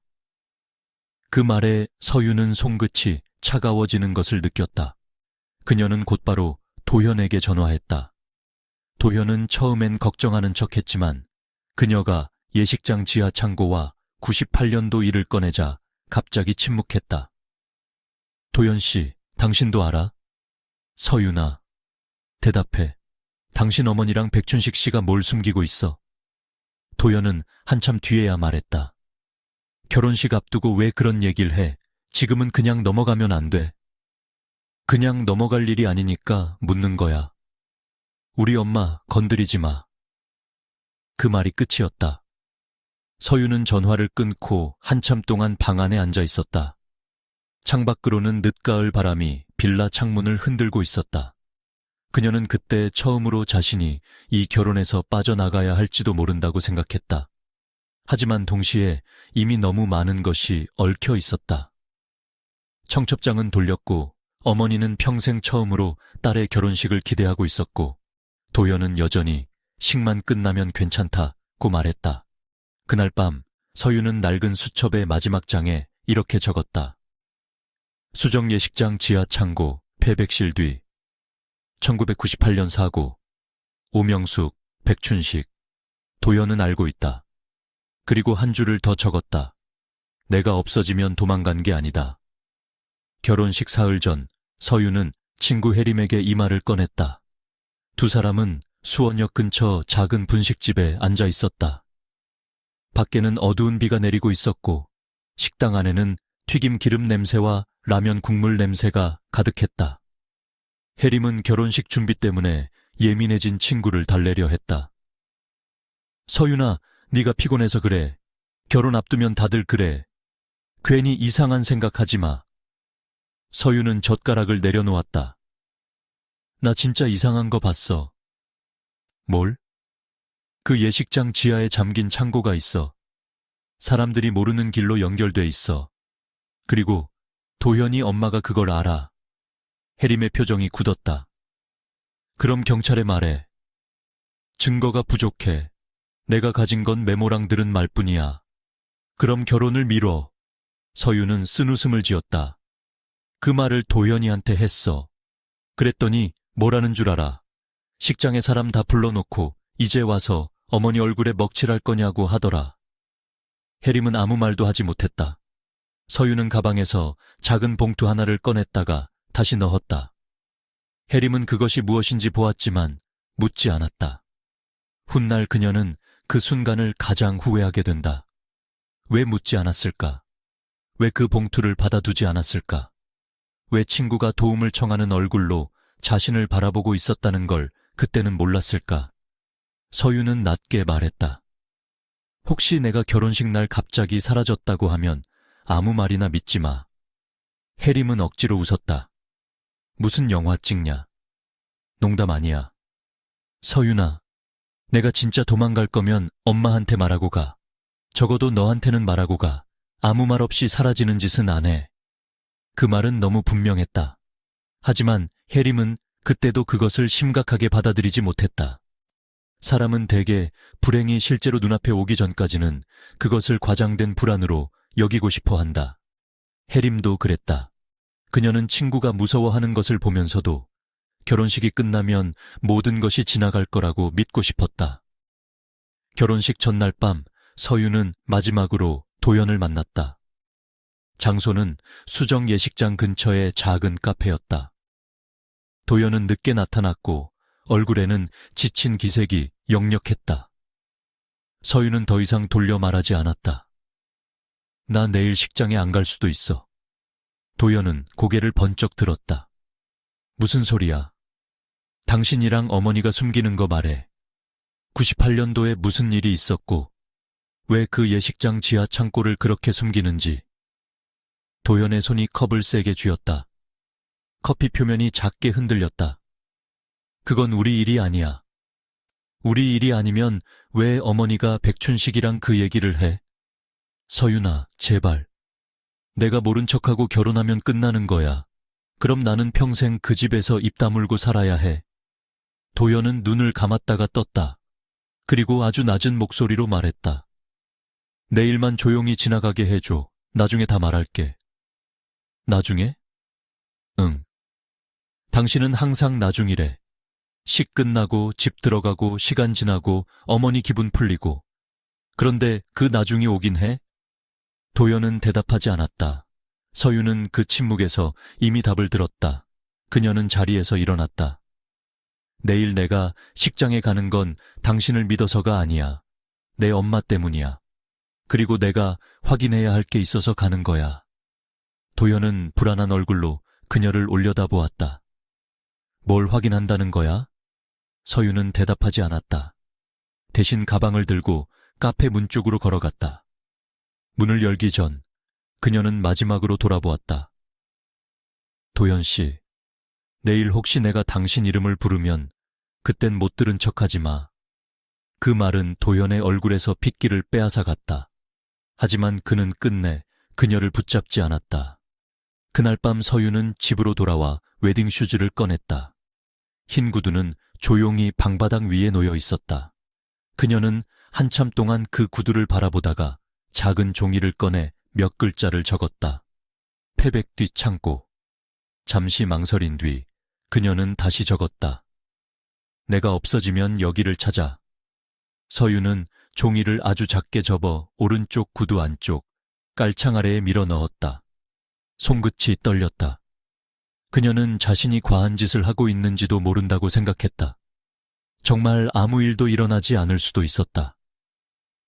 그 말에 서윤은 손끝이 차가워지는 것을 느꼈다. 그녀는 곧바로 도현에게 전화했다. 도현은 처음엔 걱정하는 척했지만 그녀가 예식장 지하 창고와 98년도 일을 꺼내자 갑자기 침묵했다. 도현 씨, 당신도 알아? 서윤아, 대답해. 당신 어머니랑 백춘식 씨가 뭘 숨기고 있어? 도현은 한참 뒤에야 말했다. 결혼식 앞두고 왜 그런 얘기를 해? 지금은 그냥 넘어가면 안 돼. 그냥 넘어갈 일이 아니니까 묻는 거야. 우리 엄마 건드리지 마. 그 말이 끝이었다. 서윤은 전화를 끊고 한참 동안 방 안에 앉아 있었다. 창밖으로는 늦가을 바람이 빌라 창문을 흔들고 있었다. 그녀는 그때 처음으로 자신이 이 결혼에서 빠져나가야 할지도 모른다고 생각했다. 하지만 동시에 이미 너무 많은 것이 얽혀 있었다. 청첩장은 돌렸고 어머니는 평생 처음으로 딸의 결혼식을 기대하고 있었고 도연은 여전히 식만 끝나면 괜찮다고 말했다. 그날 밤 서윤은 낡은 수첩의 마지막 장에 이렇게 적었다. 수정 예식장 지하 창고 폐백실 뒤 1998년 사고 오명숙, 백춘식, 도연은 알고 있다. 그리고 한 줄을 더 적었다. 내가 없어지면 도망간 게 아니다. 결혼식 사흘 전 서윤은 친구 혜림에게 이 말을 꺼냈다. 두 사람은 수원역 근처 작은 분식집에 앉아 있었다. 밖에는 어두운 비가 내리고 있었고 식당 안에는 튀김 기름 냄새와 라면 국물 냄새가 가득했다. 혜림은 결혼식 준비 때문에 예민해진 친구를 달래려 했다. 서윤아, 네가 피곤해서 그래. 결혼 앞두면 다들 그래. 괜히 이상한 생각하지 마. 서윤은 젓가락을 내려놓았다. 나 진짜 이상한 거 봤어. 뭘? 그 예식장 지하에 잠긴 창고가 있어. 사람들이 모르는 길로 연결돼 있어. 그리고 도현이 엄마가 그걸 알아. 혜림의 표정이 굳었다. 그럼 경찰에 말해. 증거가 부족해. 내가 가진 건 메모랑 들은 말뿐이야. 그럼 결혼을 미뤄. 서윤은 쓴웃음을 지었다. 그 말을 도현이한테 했어. 그랬더니 뭐라는 줄 알아. 식장에 사람 다 불러놓고 이제 와서 어머니 얼굴에 먹칠할 거냐고 하더라. 혜림은 아무 말도 하지 못했다. 서윤은 가방에서 작은 봉투 하나를 꺼냈다가 다시 넣었다. 혜림은 그것이 무엇인지 보았지만 묻지 않았다. 훗날 그녀는 그 순간을 가장 후회하게 된다. 왜 묻지 않았을까? 왜 그 봉투를 받아두지 않았을까? 왜 친구가 도움을 청하는 얼굴로 자신을 바라보고 있었다는 걸 그때는 몰랐을까? 서유는 낮게 말했다. 혹시 내가 결혼식 날 갑자기 사라졌다고 하면 아무 말이나 믿지 마. 해림은 억지로 웃었다. 무슨 영화 찍냐? 농담 아니야. 서윤아, 내가 진짜 도망갈 거면 엄마한테 말하고 가. 적어도 너한테는 말하고 가. 아무 말 없이 사라지는 짓은 안 해. 그 말은 너무 분명했다. 하지만 해림은 그때도 그것을 심각하게 받아들이지 못했다. 사람은 대개 불행이 실제로 눈앞에 오기 전까지는 그것을 과장된 불안으로 여기고 싶어 한다. 해림도 그랬다. 그녀는 친구가 무서워하는 것을 보면서도 결혼식이 끝나면 모든 것이 지나갈 거라고 믿고 싶었다. 결혼식 전날 밤 서유는 마지막으로 도연을 만났다. 장소는 수정 예식장 근처의 작은 카페였다. 도연은 늦게 나타났고 얼굴에는 지친 기색이 역력했다. 서유는 더 이상 돌려 말하지 않았다. 나 내일 식장에 안 갈 수도 있어. 도연은 고개를 번쩍 들었다. 무슨 소리야? 당신이랑 어머니가 숨기는 거 말해. 98년도에 무슨 일이 있었고 왜 그 예식장 지하 창고를 그렇게 숨기는지. 도연의 손이 컵을 세게 쥐었다. 커피 표면이 작게 흔들렸다. 그건 우리 일이 아니야. 우리 일이 아니면 왜 어머니가 백춘식이랑 그 얘기를 해? 서윤아, 제발. 내가 모른 척하고 결혼하면 끝나는 거야. 그럼 나는 평생 그 집에서 입 다물고 살아야 해. 도연은 눈을 감았다가 떴다. 그리고 아주 낮은 목소리로 말했다. 내일만 조용히 지나가게 해줘. 나중에 다 말할게. 나중에? 응. 당신은 항상 나중이래. 식 끝나고 집 들어가고 시간 지나고 어머니 기분 풀리고. 그런데 그 나중이 오긴 해? 도연은 대답하지 않았다. 서유는 그 침묵에서 이미 답을 들었다. 그녀는 자리에서 일어났다. 내일 내가 식장에 가는 건 당신을 믿어서가 아니야. 내 엄마 때문이야. 그리고 내가 확인해야 할 게 있어서 가는 거야. 도연은 불안한 얼굴로 그녀를 올려다보았다. 뭘 확인한다는 거야? 서유는 대답하지 않았다. 대신 가방을 들고 카페 문 쪽으로 걸어갔다. 문을 열기 전 그녀는 마지막으로 돌아보았다. 도연 씨, 내일 혹시 내가 당신 이름을 부르면 그땐 못 들은 척하지 마. 그 말은 도연의 얼굴에서 핏기를 빼앗아 갔다. 하지만 그는 끝내 그녀를 붙잡지 않았다. 그날 밤 서유는 집으로 돌아와 웨딩 슈즈를 꺼냈다. 흰 구두는 조용히 방바닥 위에 놓여 있었다. 그녀는 한참 동안 그 구두를 바라보다가 작은 종이를 꺼내 몇 글자를 적었다. 패백 뒤 창고. 잠시 망설인 뒤 그녀는 다시 적었다. 내가 없어지면 여기를 찾아. 서유는 종이를 아주 작게 접어 오른쪽 구두 안쪽 깔창 아래에 밀어 넣었다. 손끝이 떨렸다. 그녀는 자신이 과한 짓을 하고 있는지도 모른다고 생각했다. 정말 아무 일도 일어나지 않을 수도 있었다.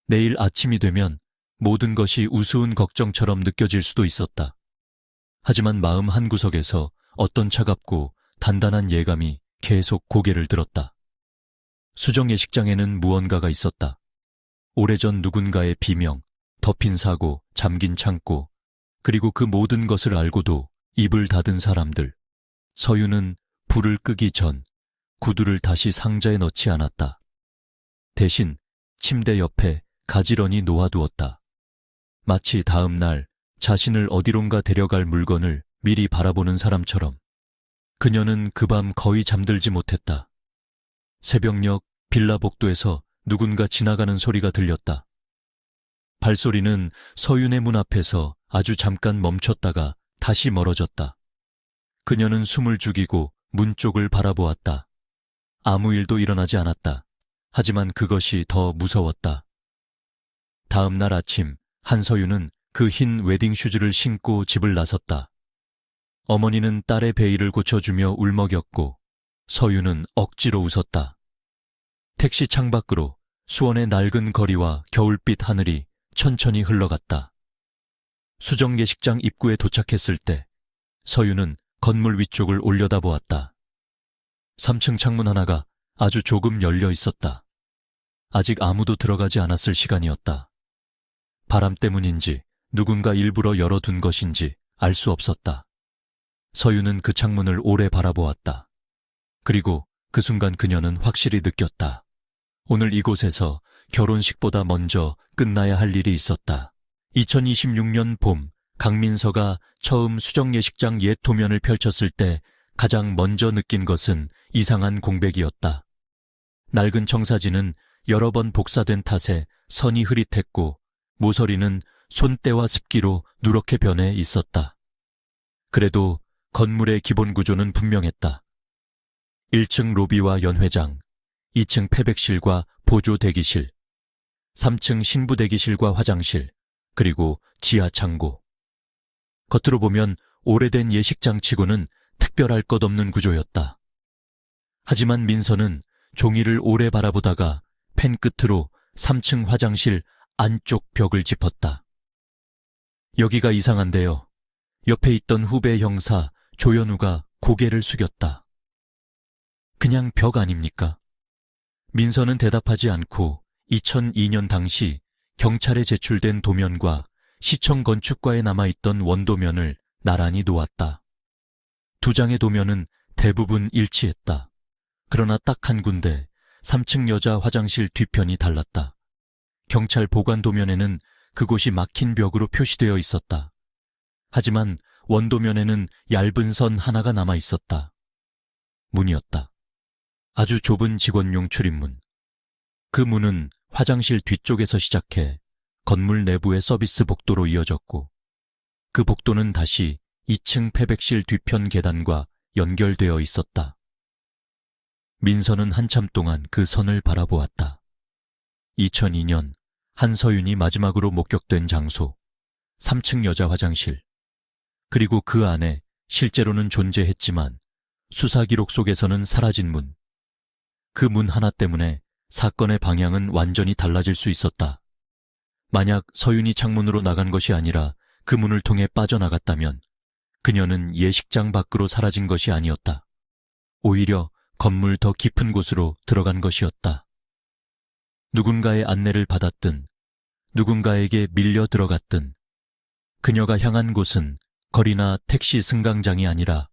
내일 아침이 되면 모든 것이 우스운 걱정처럼 느껴질 수도 있었다. 하지만 마음 한구석에서 어떤 차갑고 단단한 예감이 계속 고개를 들었다. 수정 예식장에는 무언가가 있었다. 오래전 누군가의 비명, 덮인 사고, 잠긴 창고, 그리고 그 모든 것을 알고도 입을 닫은 사람들. 서유는 불을 끄기 전 구두를 다시 상자에 넣지 않았다. 대신 침대 옆에 가지런히 놓아두었다. 마치 다음 날 자신을 어디론가 데려갈 물건을 미리 바라보는 사람처럼. 그녀는 그 밤 거의 잠들지 못했다. 새벽녘 빌라 복도에서 누군가 지나가는 소리가 들렸다. 발소리는 서윤의 문 앞에서 아주 잠깐 멈췄다가 다시 멀어졌다. 그녀는 숨을 죽이고 문 쪽을 바라보았다. 아무 일도 일어나지 않았다. 하지만 그것이 더 무서웠다. 다음 날 아침 한서윤은 그 흰 웨딩 슈즈를 신고 집을 나섰다. 어머니는 딸의 베일을 고쳐주며 울먹였고 서윤은 억지로 웃었다. 택시 창밖으로 수원의 낡은 거리와 겨울빛 하늘이 천천히 흘러갔다. 수정 예식장 입구에 도착했을 때 서유는 건물 위쪽을 올려다보았다. 3층 창문 하나가 아주 조금 열려 있었다. 아직 아무도 들어가지 않았을 시간이었다. 바람 때문인지 누군가 일부러 열어둔 것인지 알 수 없었다. 서유는 그 창문을 오래 바라보았다. 그리고 그 순간 그녀는 확실히 느꼈다. 오늘 이곳에서 결혼식보다 먼저 끝나야 할 일이 있었다. 2026년 봄, 강민서가 처음 수정예식장 옛 도면을 펼쳤을 때 가장 먼저 느낀 것은 이상한 공백이었다. 낡은 청사진은 여러 번 복사된 탓에 선이 흐릿했고 모서리는 손때와 습기로 누렇게 변해 있었다. 그래도 건물의 기본 구조는 분명했다. 1층 로비와 연회장, 2층 패백실과 보조 대기실, 3층 신부 대기실과 화장실, 그리고 지하 창고. 겉으로 보면 오래된 예식장치고는 특별할 것 없는 구조였다. 하지만 민서는 종이를 오래 바라보다가 펜 끝으로 3층 화장실 안쪽 벽을 짚었다. 여기가 이상한데요. 옆에 있던 후배 형사 조연우가 고개를 숙였다. 그냥 벽 아닙니까? 민서는 대답하지 않고 2002년 당시 경찰에 제출된 도면과 시청 건축과에 남아있던 원도면을 나란히 놓았다. 두 장의 도면은 대부분 일치했다. 그러나 딱 한 군데 3층 여자 화장실 뒤편이 달랐다. 경찰 보관 도면에는 그곳이 막힌 벽으로 표시되어 있었다. 하지만 원도면에는 얇은 선 하나가 남아 있었다. 문이었다. 아주 좁은 직원용 출입문. 그 문은 화장실 뒤쪽에서 시작해 건물 내부의 서비스 복도로 이어졌고 그 복도는 다시 2층 패백실 뒤편 계단과 연결되어 있었다. 민서는 한참 동안 그 선을 바라보았다. 2002년 한서윤이 마지막으로 목격된 장소, 3층 여자 화장실, 그리고 그 안에 실제로는 존재했지만 수사 기록 속에서는 사라진 문. 그 문 하나 때문에 사건의 방향은 완전히 달라질 수 있었다. 만약 서윤이 창문으로 나간 것이 아니라 그 문을 통해 빠져나갔다면 그녀는 예식장 밖으로 사라진 것이 아니었다. 오히려 건물 더 깊은 곳으로 들어간 것이었다. 누군가의 안내를 받았든 누군가에게 밀려 들어갔든 그녀가 향한 곳은 거리나 택시 승강장이 아니라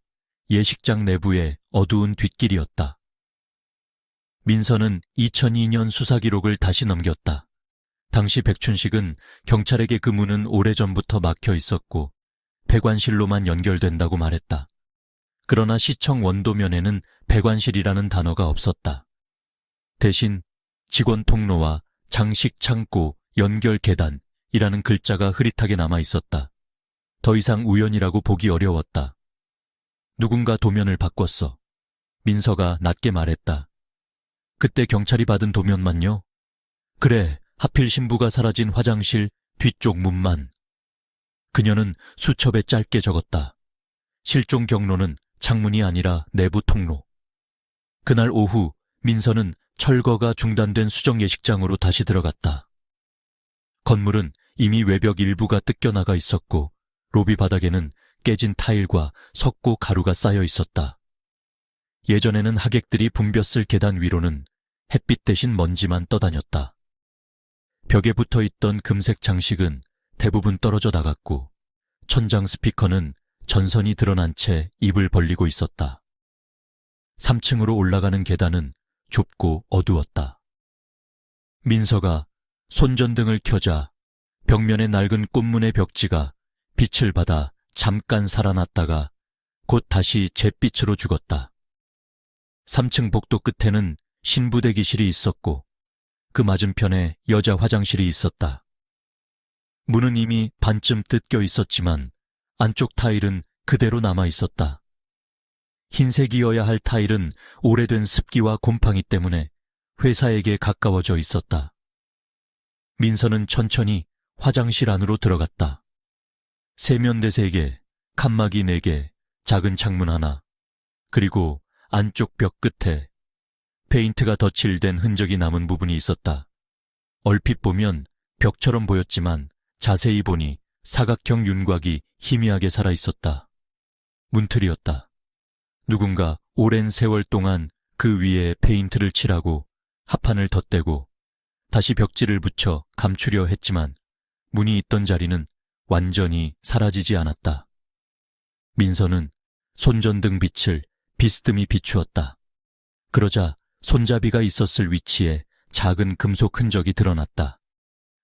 예식장 내부의 어두운 뒷길이었다. 민서는 2002년 수사 기록을 다시 넘겼다. 당시 백춘식은 경찰에게 그 문은 오래전부터 막혀 있었고 배관실로만 연결된다고 말했다. 그러나 시청 원도면에는 배관실이라는 단어가 없었다. 대신 직원 통로와 장식 창고, 연결 계단이라는 글자가 흐릿하게 남아 있었다. 더 이상 우연이라고 보기 어려웠다. 누군가 도면을 바꿨어. 민서가 낮게 말했다. 그때 경찰이 받은 도면만요? 그래, 하필 신부가 사라진 화장실 뒤쪽 문만. 그녀는 수첩에 짧게 적었다. 실종 경로는 창문이 아니라 내부 통로. 그날 오후 민서는 철거가 중단된 수정 예식장으로 다시 들어갔다. 건물은 이미 외벽 일부가 뜯겨나가 있었고 로비 바닥에는 깨진 타일과 석고 가루가 쌓여 있었다. 예전에는 하객들이 붐볐을 계단 위로는 햇빛 대신 먼지만 떠다녔다. 벽에 붙어있던 금색 장식은 대부분 떨어져 나갔고 천장 스피커는 전선이 드러난 채 입을 벌리고 있었다. 3층으로 올라가는 계단은 좁고 어두웠다. 민서가 손전등을 켜자 벽면의 낡은 꽃문의 벽지가 빛을 받아 잠깐 살아났다가 곧 다시 잿빛으로 죽었다. 3층 복도 끝에는 신부 대기실이 있었고 그 맞은편에 여자 화장실이 있었다. 문은 이미 반쯤 뜯겨 있었지만 안쪽 타일은 그대로 남아 있었다. 흰색이어야 할 타일은 오래된 습기와 곰팡이 때문에 회사에게 가까워져 있었다. 민서는 천천히 화장실 안으로 들어갔다. 세면대 3개, 칸막이 4개, 작은 창문 하나, 그리고 안쪽 벽 끝에 페인트가 덧칠된 흔적이 남은 부분이 있었다. 얼핏 보면 벽처럼 보였지만 자세히 보니 사각형 윤곽이 희미하게 살아있었다. 문틀이었다. 누군가 오랜 세월 동안 그 위에 페인트를 칠하고 합판을 덧대고 다시 벽지를 붙여 감추려 했지만 문이 있던 자리는 완전히 사라지지 않았다. 민서는 손전등 빛을 비스듬히 비추었다. 그러자 손잡이가 있었을 위치에 작은 금속 흔적이 드러났다.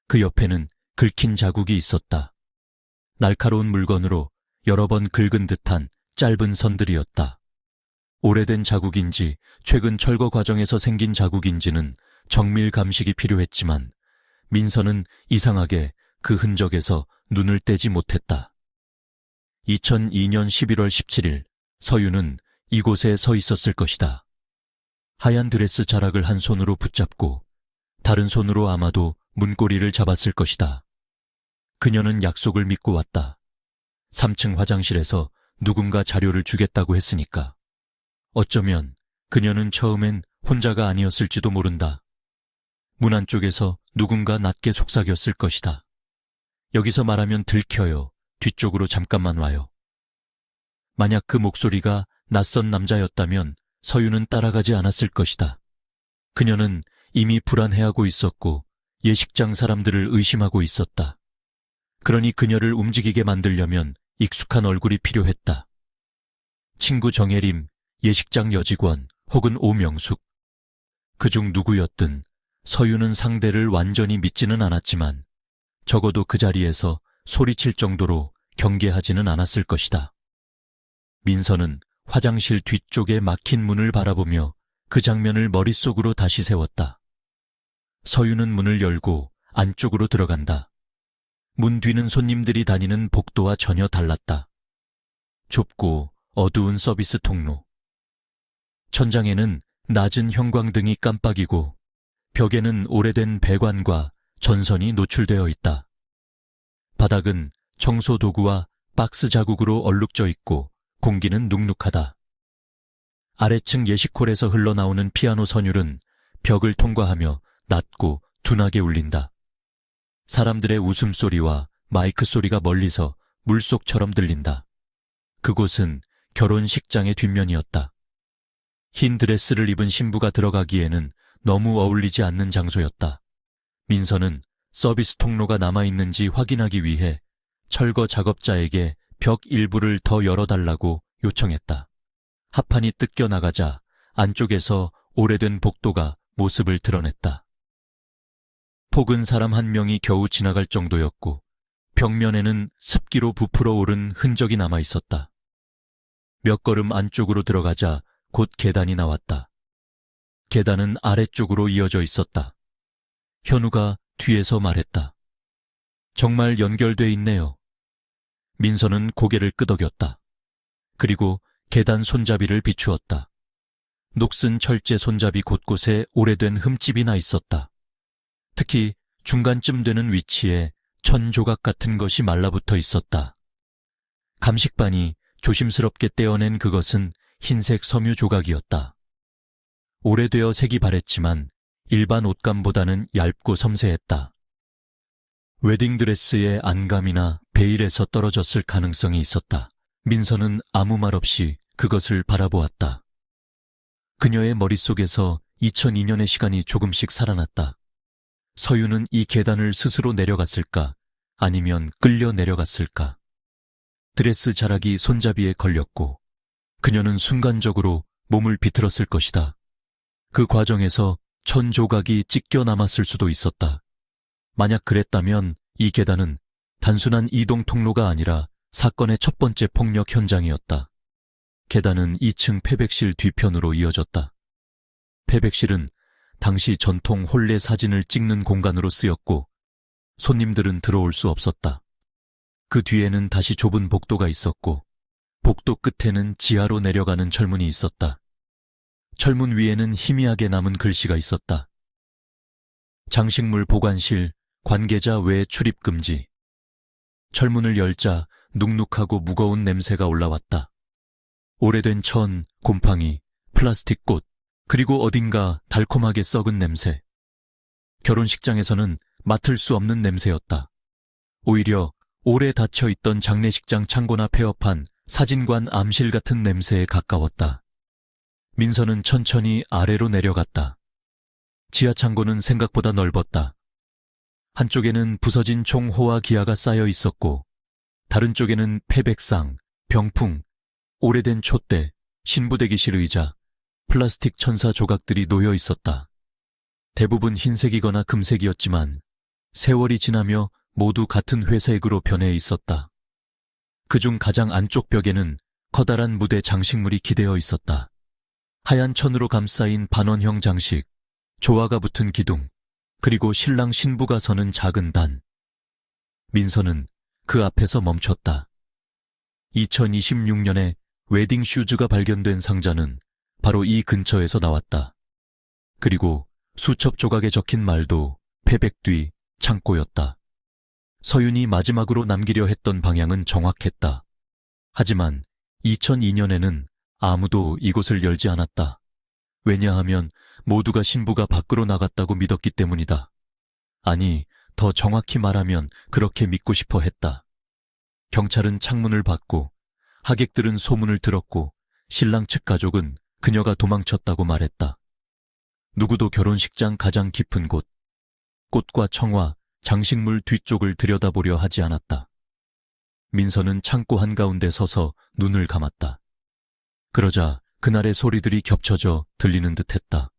그 옆에는 긁힌 자국이 있었다. 날카로운 물건으로 여러 번 긁은 듯한 짧은 선들이었다. 오래된 자국인지 최근 철거 과정에서 생긴 자국인지는 정밀 감식이 필요했지만 민서는 이상하게 그 흔적에서 눈을 떼지 못했다. 2002년 11월 17일 서유는 이곳에 서 있었을 것이다. 하얀 드레스 자락을 한 손으로 붙잡고 다른 손으로 아마도 문고리를 잡았을 것이다. 그녀는 약속을 믿고 왔다. 3층 화장실에서 누군가 자료를 주겠다고 했으니까. 어쩌면 그녀는 처음엔 혼자가 아니었을지도 모른다. 문 안쪽에서 누군가 낮게 속삭였을 것이다. 여기서 말하면 들켜요. 뒤쪽으로 잠깐만 와요. 만약 그 목소리가 낯선 남자였다면 서유는 따라가지 않았을 것이다. 그녀는 이미 불안해하고 있었고 예식장 사람들을 의심하고 있었다. 그러니 그녀를 움직이게 만들려면 익숙한 얼굴이 필요했다. 친구 정혜림, 예식장 여직원 혹은 오명숙. 그중 누구였든 서유는 상대를 완전히 믿지는 않았지만 적어도 그 자리에서 소리칠 정도로 경계하지는 않았을 것이다. 민서는 화장실 뒤쪽에 막힌 문을 바라보며 그 장면을 머릿속으로 다시 세웠다. 서유는 문을 열고 안쪽으로 들어간다. 문 뒤는 손님들이 다니는 복도와 전혀 달랐다. 좁고 어두운 서비스 통로. 천장에는 낮은 형광등이 깜빡이고 벽에는 오래된 배관과 전선이 노출되어 있다. 바닥은 청소 도구와 박스 자국으로 얼룩져 있고 공기는 눅눅하다. 아래층 예식홀에서 흘러나오는 피아노 선율은 벽을 통과하며 낮고 둔하게 울린다. 사람들의 웃음소리와 마이크 소리가 멀리서 물속처럼 들린다. 그곳은 결혼식장의 뒷면이었다. 흰 드레스를 입은 신부가 들어가기에는 너무 어울리지 않는 장소였다. 민서는 서비스 통로가 남아있는지 확인하기 위해 철거 작업자에게 벽 일부를 더 열어달라고 요청했다. 합판이 뜯겨나가자 안쪽에서 오래된 복도가 모습을 드러냈다. 폭은 사람 한 명이 겨우 지나갈 정도였고 벽면에는 습기로 부풀어 오른 흔적이 남아있었다. 몇 걸음 안쪽으로 들어가자 곧 계단이 나왔다. 계단은 아래쪽으로 이어져 있었다. 현우가 뒤에서 말했다. 정말 연결돼 있네요. 민서는 고개를 끄덕였다. 그리고 계단 손잡이를 비추었다. 녹슨 철제 손잡이 곳곳에 오래된 흠집이 나 있었다. 특히 중간쯤 되는 위치에 천 조각 같은 것이 말라붙어 있었다. 감식반이 조심스럽게 떼어낸 그것은 흰색 섬유 조각이었다. 오래되어 색이 바랬지만 일반 옷감보다는 얇고 섬세했다. 웨딩드레스의 안감이나 베일에서 떨어졌을 가능성이 있었다. 민서는 아무 말 없이 그것을 바라보았다. 그녀의 머릿속에서 2002년의 시간이 조금씩 살아났다. 서유는 이 계단을 스스로 내려갔을까? 아니면 끌려 내려갔을까? 드레스 자락이 손잡이에 걸렸고 그녀는 순간적으로 몸을 비틀었을 것이다. 그 과정에서 천 조각이 찢겨 남았을 수도 있었다. 만약 그랬다면 이 계단은 단순한 이동 통로가 아니라 사건의 첫 번째 폭력 현장이었다. 계단은 2층 패백실 뒤편으로 이어졌다. 패백실은 당시 전통 혼례 사진을 찍는 공간으로 쓰였고 손님들은 들어올 수 없었다. 그 뒤에는 다시 좁은 복도가 있었고 복도 끝에는 지하로 내려가는 철문이 있었다. 철문 위에는 희미하게 남은 글씨가 있었다. 장식물 보관실, 관계자 외 출입 금지. 철문을 열자 눅눅하고 무거운 냄새가 올라왔다. 오래된 천, 곰팡이, 플라스틱 꽃, 그리고 어딘가 달콤하게 썩은 냄새. 결혼식장에서는 맡을 수 없는 냄새였다. 오히려 오래 닫혀있던 장례식장 창고나 폐업한 사진관 암실 같은 냄새에 가까웠다. 민서는 천천히 아래로 내려갔다. 지하 창고는 생각보다 넓었다. 한쪽에는 부서진 총호와 기아가 쌓여 있었고, 다른 쪽에는 패백상, 병풍, 오래된 촛대, 신부대기실 의자, 플라스틱 천사 조각들이 놓여 있었다. 대부분 흰색이거나 금색이었지만 세월이 지나며 모두 같은 회색으로 변해 있었다. 그중 가장 안쪽 벽에는 커다란 무대 장식물이 기대어 있었다. 하얀 천으로 감싸인 반원형 장식, 조화가 붙은 기둥, 그리고 신랑 신부가 서는 작은 단. 민서는 그 앞에서 멈췄다. 2026년에 웨딩 슈즈가 발견된 상자는 바로 이 근처에서 나왔다. 그리고 수첩 조각에 적힌 말도 패백 뒤 창고였다. 서윤이 마지막으로 남기려 했던 방향은 정확했다. 하지만 2002년에는 아무도 이곳을 열지 않았다. 왜냐하면 모두가 신부가 밖으로 나갔다고 믿었기 때문이다. 아니, 더 정확히 말하면 그렇게 믿고 싶어 했다. 경찰은 창문을 받고, 하객들은 소문을 들었고, 신랑 측 가족은 그녀가 도망쳤다고 말했다. 누구도 결혼식장 가장 깊은 곳, 꽃과 청화, 장식물 뒤쪽을 들여다보려 하지 않았다. 민서는 창고 한가운데 서서 눈을 감았다. 그러자 그날의 소리들이 겹쳐져 들리는 듯했다.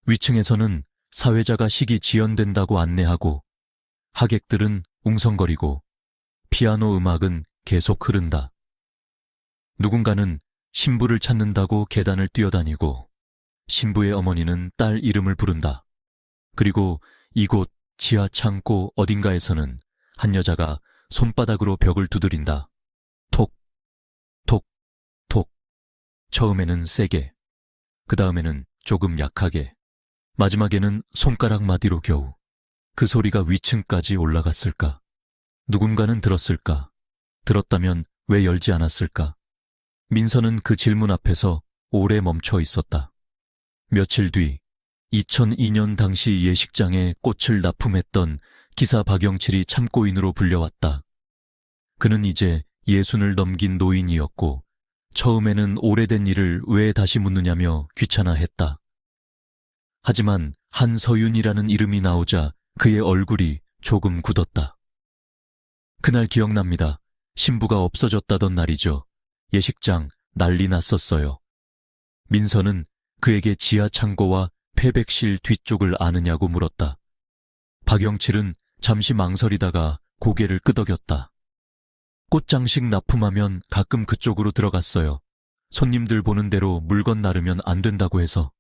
위층에서는 사회자가 식이 지연된다고 안내하고, 하객들은 웅성거리고, 피아노 음악은 계속 흐른다. 누군가는 신부를 찾는다고 계단을 뛰어다니고, 신부의 어머니는 딸 이름을 부른다. 그리고 이곳 지하 창고 어딘가에서는 한 여자가 손바닥으로 벽을 두드린다. 톡, 톡, 톡. 처음에는 세게, 그 다음에는 조금 약하게, 마지막에는 손가락 마디로 겨우. 그 소리가 위층까지 올라갔을까? 누군가는 들었을까? 들었다면 왜 열지 않았을까? 민서는 그 질문 앞에서 오래 멈춰 있었다. 며칠 뒤 2002년 당시 예식장에 꽃을 납품했던 기사 박영칠이 참고인으로 불려왔다. 그는 이제 60을 넘긴 노인이었고 처음에는 오래된 일을 왜 다시 묻느냐며 귀찮아했다. 하지만 한서윤이라는 이름이 나오자 그의 얼굴이 조금 굳었다. 그날 기억납니다. 신부가 없어졌다던 날이죠. 예식장 난리 났었어요. 민서는 그에게 지하 창고와 패백실 뒤쪽을 아느냐고 물었다. 박영칠은 잠시 망설이다가 고개를 끄덕였다. 꽃장식 납품하면 가끔 그쪽으로 들어갔어요. 손님들 보는 대로 물건 나르면 안 된다고 해서.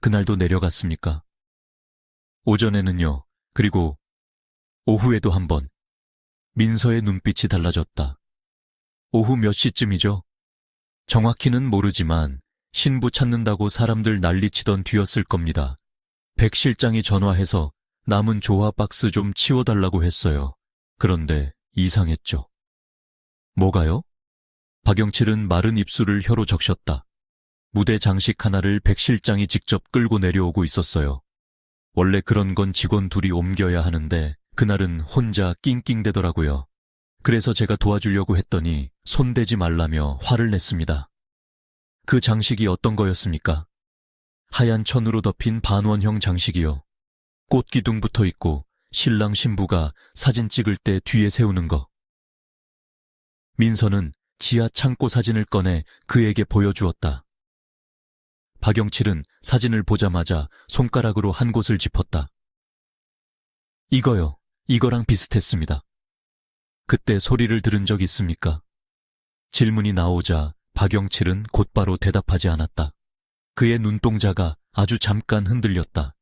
그날도 내려갔습니까? 오전에는요. 그리고 오후에도 한 번. 민서의 눈빛이 달라졌다. 오후 몇 시쯤이죠? 정확히는 모르지만 신부 찾는다고 사람들 난리치던 뒤였을 겁니다. 백 실장이 전화해서 남은 조화 박스 좀 치워달라고 했어요. 그런데 이상했죠. 뭐가요? 박영칠은 마른 입술을 혀로 적셨다. 무대 장식 하나를 백 실장이 직접 끌고 내려오고 있었어요. 원래 그런 건 직원 둘이 옮겨야 하는데 그날은 혼자 낑낑대더라고요. 그래서 제가 도와주려고 했더니 손대지 말라며 화를 냈습니다. 그 장식이 어떤 거였습니까? 하얀 천으로 덮인 반원형 장식이요. 꽃기둥 붙어 있고 신랑 신부가 사진 찍을 때 뒤에 세우는 거. 민서는 지하 창고 사진을 꺼내 그에게 보여주었다. 박영칠은 사진을 보자마자 손가락으로 한 곳을 짚었다. 이거요. 이거랑 비슷했습니다. 그때 소리를 들은 적 있습니까? 질문이 나오자 박영칠은 곧바로 대답하지 않았다. 그의 눈동자가 아주 잠깐 흔들렸다.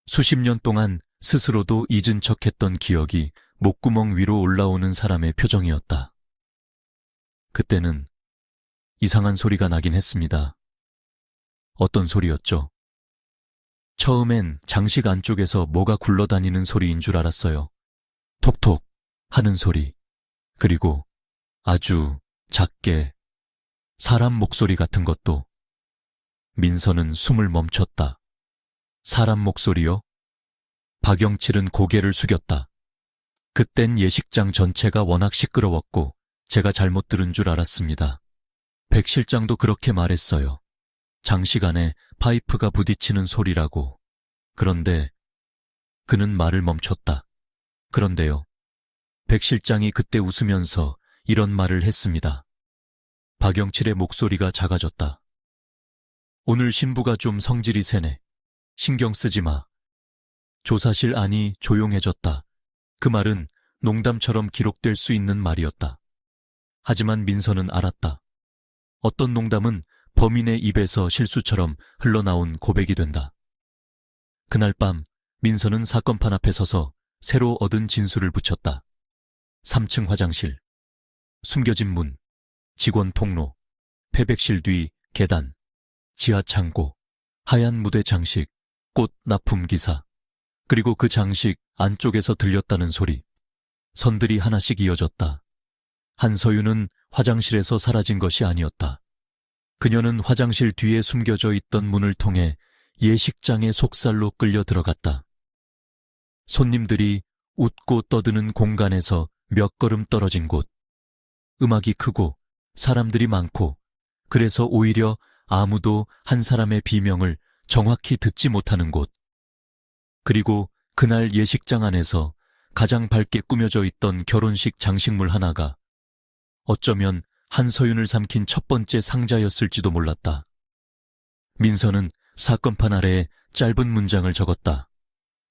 수십 년 동안 스스로도 잊은 척했던 기억이 목구멍 위로 올라오는 사람의 표정이었다. 그때는 이상한 소리가 나긴 했습니다. 어떤 소리였죠? 처음엔 장식 안쪽에서 뭐가 굴러다니는 소리인 줄 알았어요. 톡톡 하는 소리. 그리고 아주 작게 사람 목소리 같은 것도. 민서는 숨을 멈췄다. 사람 목소리요? 박영칠은 고개를 숙였다. 그땐 예식장 전체가 워낙 시끄러웠고 제가 잘못 들은 줄 알았습니다. 백 실장도 그렇게 말했어요. 장시간에 파이프가 부딪히는 소리라고. 그런데 그는 말을 멈췄다. 그런데요. 백 실장이 그때 웃으면서 이런 말을 했습니다. 박영칠의 목소리가 작아졌다. 오늘 신부가 좀 성질이 세네. 신경 쓰지 마. 조사실 안이 조용해졌다. 그 말은 농담처럼 기록될 수 있는 말이었다. 하지만 민서는 알았다. 어떤 농담은 범인의 입에서 실수처럼 흘러나온 고백이 된다. 그날 밤 민서는 사건판 앞에 서서 새로 얻은 진술을 붙였다. 3층 화장실, 숨겨진 문, 직원 통로, 패백실 뒤 계단, 지하 창고, 하얀 무대 장식, 꽃 납품 기사, 그리고 그 장식 안쪽에서 들렸다는 소리. 선들이 하나씩 이어졌다. 한서윤은 화장실에서 사라진 것이 아니었다. 그녀는 화장실 뒤에 숨겨져 있던 문을 통해 예식장의 속살로 끌려 들어갔다. 손님들이 웃고 떠드는 공간에서 몇 걸음 떨어진 곳. 음악이 크고 사람들이 많고 그래서 오히려 아무도 한 사람의 비명을 정확히 듣지 못하는 곳. 그리고 그날 예식장 안에서 가장 밝게 꾸며져 있던 결혼식 장식물 하나가 어쩌면 한서윤을 삼킨 첫 번째 상자였을지도 몰랐다. 민서는 사건판 아래에 짧은 문장을 적었다.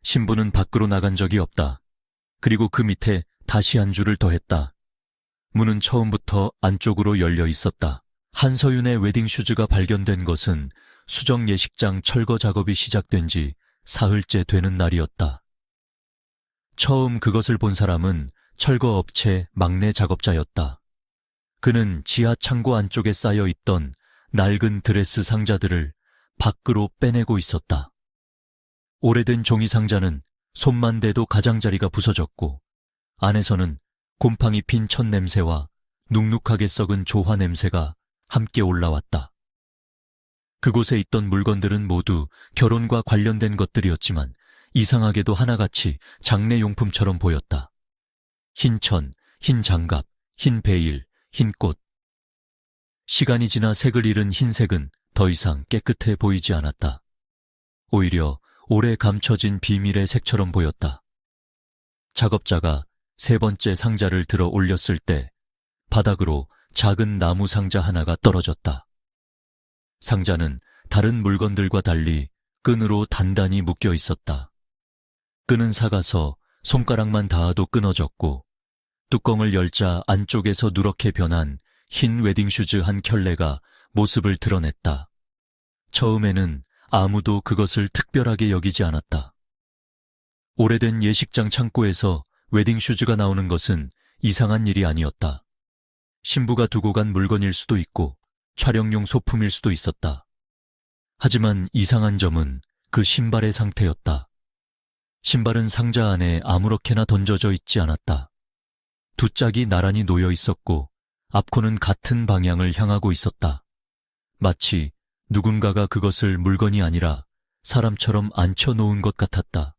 신부는 밖으로 나간 적이 없다. 그리고 그 밑에 다시 한 줄을 더했다. 문은 처음부터 안쪽으로 열려 있었다. 한서윤의 웨딩슈즈가 발견된 것은 수정 예식장 철거 작업이 시작된 지 사흘째 되는 날이었다. 처음 그것을 본 사람은 철거업체 막내 작업자였다. 그는 지하 창고 안쪽에 쌓여 있던 낡은 드레스 상자들을 밖으로 빼내고 있었다. 오래된 종이 상자는 손만 대도 가장자리가 부서졌고 안에서는 곰팡이 핀 천 냄새와 눅눅하게 썩은 조화 냄새가 함께 올라왔다. 그곳에 있던 물건들은 모두 결혼과 관련된 것들이었지만 이상하게도 하나같이 장례용품처럼 보였다. 흰 천, 흰 장갑, 흰 베일, 흰 꽃. 시간이 지나 색을 잃은 흰색은 더 이상 깨끗해 보이지 않았다. 오히려 오래 감춰진 비밀의 색처럼 보였다. 작업자가 세 번째 상자를 들어 올렸을 때 바닥으로 작은 나무 상자 하나가 떨어졌다. 상자는 다른 물건들과 달리 끈으로 단단히 묶여 있었다. 끈은 삭아서 손가락만 닿아도 끊어졌고 뚜껑을 열자 안쪽에서 누렇게 변한 흰 웨딩슈즈 한 켤레가 모습을 드러냈다. 처음에는 아무도 그것을 특별하게 여기지 않았다. 오래된 예식장 창고에서 웨딩슈즈가 나오는 것은 이상한 일이 아니었다. 신부가 두고 간 물건일 수도 있고 촬영용 소품일 수도 있었다. 하지만 이상한 점은 그 신발의 상태였다. 신발은 상자 안에 아무렇게나 던져져 있지 않았다. 두 짝이 나란히 놓여 있었고 앞코는 같은 방향을 향하고 있었다. 마치 누군가가 그것을 물건이 아니라 사람처럼 앉혀놓은 것 같았다.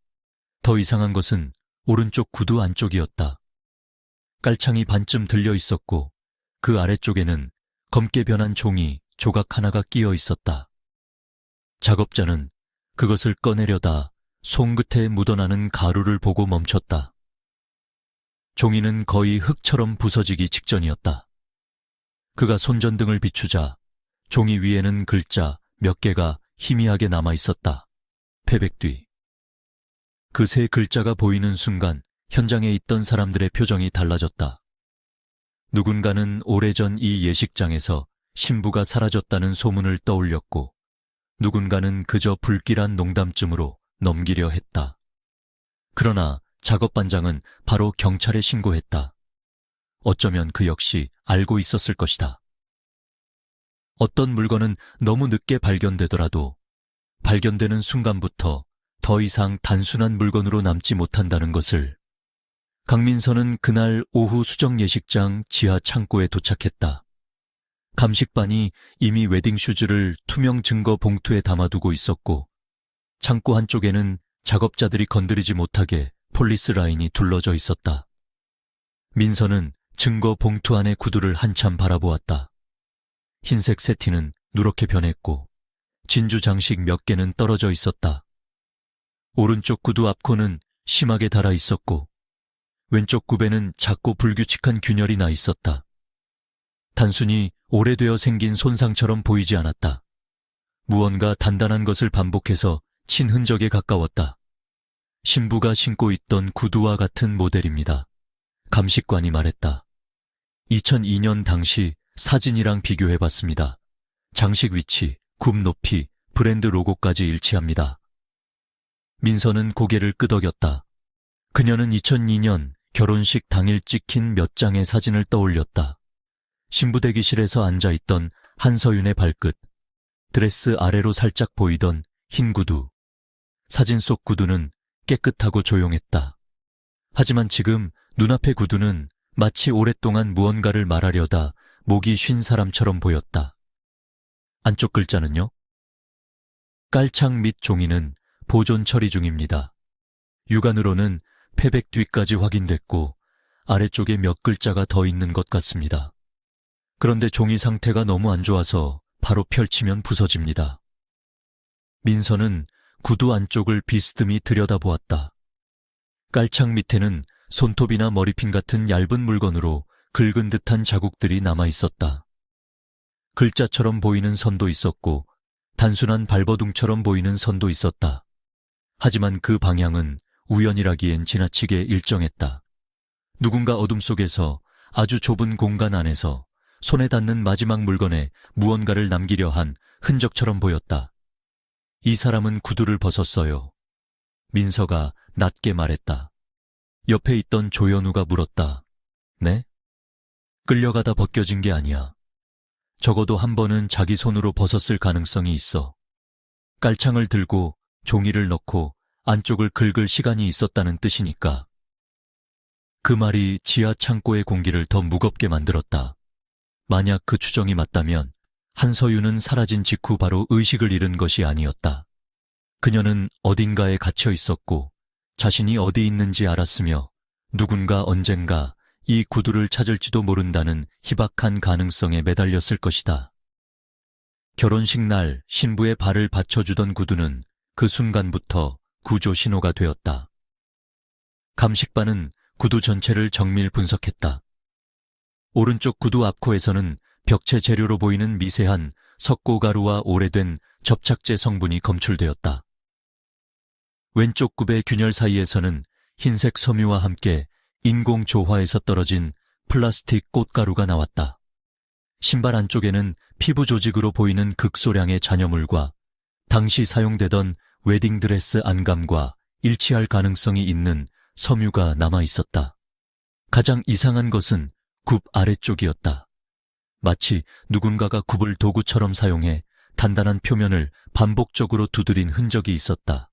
더 이상한 것은 오른쪽 구두 안쪽이었다. 깔창이 반쯤 들려 있었고 그 아래쪽에는 검게 변한 종이 조각 하나가 끼어 있었다. 작업자는 그것을 꺼내려다 손끝에 묻어나는 가루를 보고 멈췄다. 종이는 거의 흙처럼 부서지기 직전이었다. 그가 손전등을 비추자 종이 위에는 글자 몇 개가 희미하게 남아 있었다. 패백 뒤. 그 세 글자가 보이는 순간 현장에 있던 사람들의 표정이 달라졌다. 누군가는 오래전 이 예식장에서 신부가 사라졌다는 소문을 떠올렸고 누군가는 그저 불길한 농담쯤으로 넘기려 했다. 그러나 작업반장은 바로 경찰에 신고했다. 어쩌면 그 역시 알고 있었을 것이다. 어떤 물건은 너무 늦게 발견되더라도 발견되는 순간부터 더 이상 단순한 물건으로 남지 못한다는 것을 강민서는 그날 오후 수정 예식장 지하 창고에 도착했다. 감식반이 이미 웨딩슈즈를 투명 증거 봉투에 담아두고 있었고 창고 한쪽에는 작업자들이 건드리지 못하게 폴리스 라인이 둘러져 있었다. 민서는 증거 봉투 안의 구두를 한참 바라보았다. 흰색 세티는 누렇게 변했고 진주 장식 몇 개는 떨어져 있었다. 오른쪽 구두 앞코는 심하게 닳아 있었고 왼쪽 굽에는 작고 불규칙한 균열이 나 있었다. 단순히 오래되어 생긴 손상처럼 보이지 않았다. 무언가 단단한 것을 반복해서 친 흔적에 가까웠다. 신부가 신고 있던 구두와 같은 모델입니다. 감식관이 말했다. 2002년 당시 사진이랑 비교해봤습니다. 장식 위치, 굽 높이, 브랜드 로고까지 일치합니다. 민서는 고개를 끄덕였다. 그녀는 2002년 결혼식 당일 찍힌 몇 장의 사진을 떠올렸다. 신부 대기실에서 앉아있던 한서윤의 발끝, 드레스 아래로 살짝 보이던 흰 구두. 사진 속 구두는 깨끗하고 조용했다. 하지만 지금 눈앞의 구두는 마치 오랫동안 무언가를 말하려다 목이 쉰 사람처럼 보였다. 안쪽 글자는요? 깔창 및 종이는 보존 처리 중입니다. 육안으로는 패백 뒤까지 확인됐고 아래쪽에 몇 글자가 더 있는 것 같습니다. 그런데 종이 상태가 너무 안 좋아서 바로 펼치면 부서집니다. 민서는 구두 안쪽을 비스듬히 들여다보았다. 깔창 밑에는 손톱이나 머리핀 같은 얇은 물건으로 긁은 듯한 자국들이 남아 있었다. 글자처럼 보이는 선도 있었고 단순한 발버둥처럼 보이는 선도 있었다. 하지만 그 방향은 우연이라기엔 지나치게 일정했다. 누군가 어둠 속에서 아주 좁은 공간 안에서 손에 닿는 마지막 물건에 무언가를 남기려 한 흔적처럼 보였다. 이 사람은 구두를 벗었어요. 민서가 낮게 말했다. 옆에 있던 조연우가 물었다. 네? 끌려가다 벗겨진 게 아니야. 적어도 한 번은 자기 손으로 벗었을 가능성이 있어. 깔창을 들고 종이를 넣고 안쪽을 긁을 시간이 있었다는 뜻이니까. 그 말이 지하 창고의 공기를 더 무겁게 만들었다. 만약 그 추정이 맞다면 한서윤은 사라진 직후 바로 의식을 잃은 것이 아니었다. 그녀는 어딘가에 갇혀 있었고 자신이 어디 있는지 알았으며 누군가 언젠가 이 구두를 찾을지도 모른다는 희박한 가능성에 매달렸을 것이다. 결혼식 날 신부의 발을 받쳐주던 구두는 그 순간부터 구조 신호가 되었다. 감식반은 구두 전체를 정밀 분석했다. 오른쪽 구두 앞코에서는 벽체 재료로 보이는 미세한 석고가루와 오래된 접착제 성분이 검출되었다. 왼쪽 굽의 균열 사이에서는 흰색 섬유와 함께 인공 조화에서 떨어진 플라스틱 꽃가루가 나왔다. 신발 안쪽에는 피부 조직으로 보이는 극소량의 잔여물과 당시 사용되던 웨딩드레스 안감과 일치할 가능성이 있는 섬유가 남아 있었다. 가장 이상한 것은 굽 아래쪽이었다. 마치 누군가가 굽을 도구처럼 사용해 단단한 표면을 반복적으로 두드린 흔적이 있었다.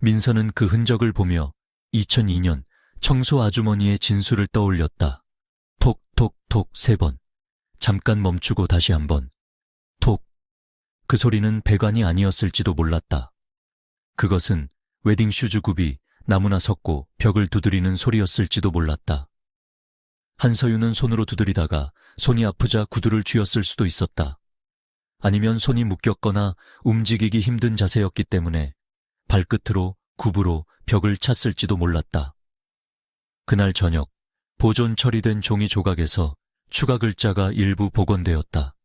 민서는 그 흔적을 보며 2002년 청소 아주머니의 진술을 떠올렸다. 톡톡톡 3번. 잠깐 멈추고 다시 한 번. 톡. 그 소리는 배관이 아니었을지도 몰랐다. 그것은 웨딩슈즈 굽이 나무나 섰고 벽을 두드리는 소리였을지도 몰랐다. 한서윤은 손으로 두드리다가 손이 아프자 구두를 쥐었을 수도 있었다. 아니면 손이 묶였거나 움직이기 힘든 자세였기 때문에 발끝으로 굽으로 벽을 찼을지도 몰랐다. 그날 저녁 보존 처리된 종이 조각에서 추가 글자가 일부 복원되었다.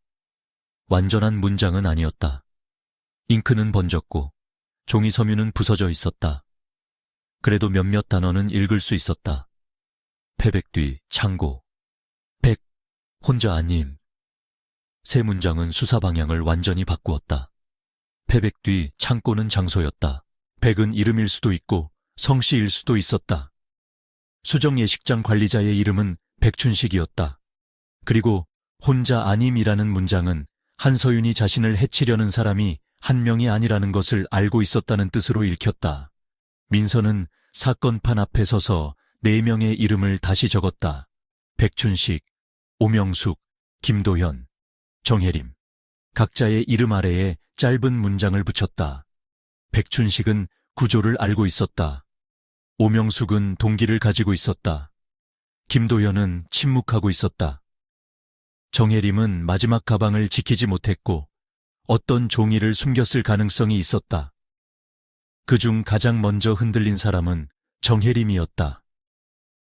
완전한 문장은 아니었다. 잉크는 번졌고 종이 섬유는 부서져 있었다. 그래도 몇몇 단어는 읽을 수 있었다. 패백 뒤 창고. 백 혼자 아님. 세 문장은 수사 방향을 완전히 바꾸었다. 패백 뒤 창고는 장소였다. 백은 이름일 수도 있고 성씨일 수도 있었다. 수정 예식장 관리자의 이름은 백춘식이었다. 그리고 혼자 아님이라는 문장은 한서윤이 자신을 해치려는 사람이 한 명이 아니라는 것을 알고 있었다는 뜻으로 읽혔다. 민서는 사건판 앞에 서서 4명의 이름을 다시 적었다. 백춘식, 오명숙, 김도현, 정혜림. 각자의 이름 아래에 짧은 문장을 붙였다. 백춘식은 구조를 알고 있었다. 오명숙은 동기를 가지고 있었다. 김도현은 침묵하고 있었다. 정혜림은 마지막 가방을 지키지 못했고 어떤 종이를 숨겼을 가능성이 있었다. 그중 가장 먼저 흔들린 사람은 정혜림이었다.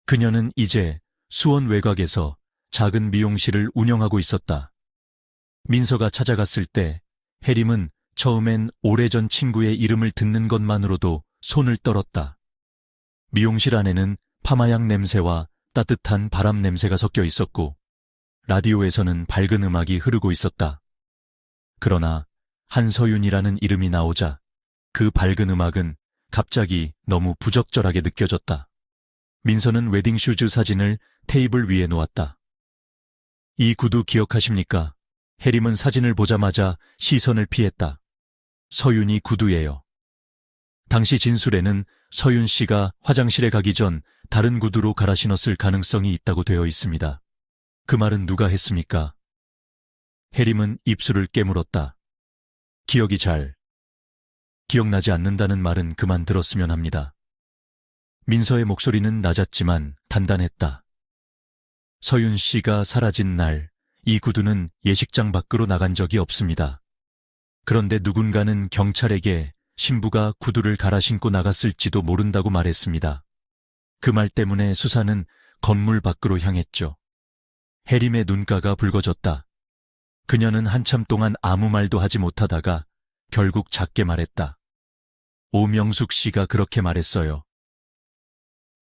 그녀는 이제 수원 외곽에서 작은 미용실을 운영하고 있었다. 민서가 찾아갔을 때 혜림은 처음엔 오래전 친구의 이름을 듣는 것만으로도 손을 떨었다. 미용실 안에는 파마향 냄새와 따뜻한 바람 냄새가 섞여 있었고 라디오에서는 밝은 음악이 흐르고 있었다. 그러나 한서윤이라는 이름이 나오자 그 밝은 음악은 갑자기 너무 부적절하게 느껴졌다. 민서는 웨딩슈즈 사진을 테이블 위에 놓았다. 이 구두 기억하십니까? 혜림은 사진을 보자마자 시선을 피했다. 서윤이 구두예요. 당시 진술에는 서윤 씨가 화장실에 가기 전 다른 구두로 갈아 신었을 가능성이 있다고 되어 있습니다. 그 말은 누가 했습니까? 혜림은 입술을 깨물었다. 기억나지 않는다는 말은 그만 들었으면 합니다. 민서의 목소리는 낮았지만 단단했다. 서윤 씨가 사라진 날, 이 구두는 예식장 밖으로 나간 적이 없습니다. 그런데 누군가는 경찰에게 신부가 구두를 갈아 신고 나갔을지도 모른다고 말했습니다. 그 말 때문에 수사는 건물 밖으로 향했죠. 혜림의 눈가가 붉어졌다. 그녀는 한참 동안 아무 말도 하지 못하다가 결국 작게 말했다. 오명숙 씨가 그렇게 말했어요.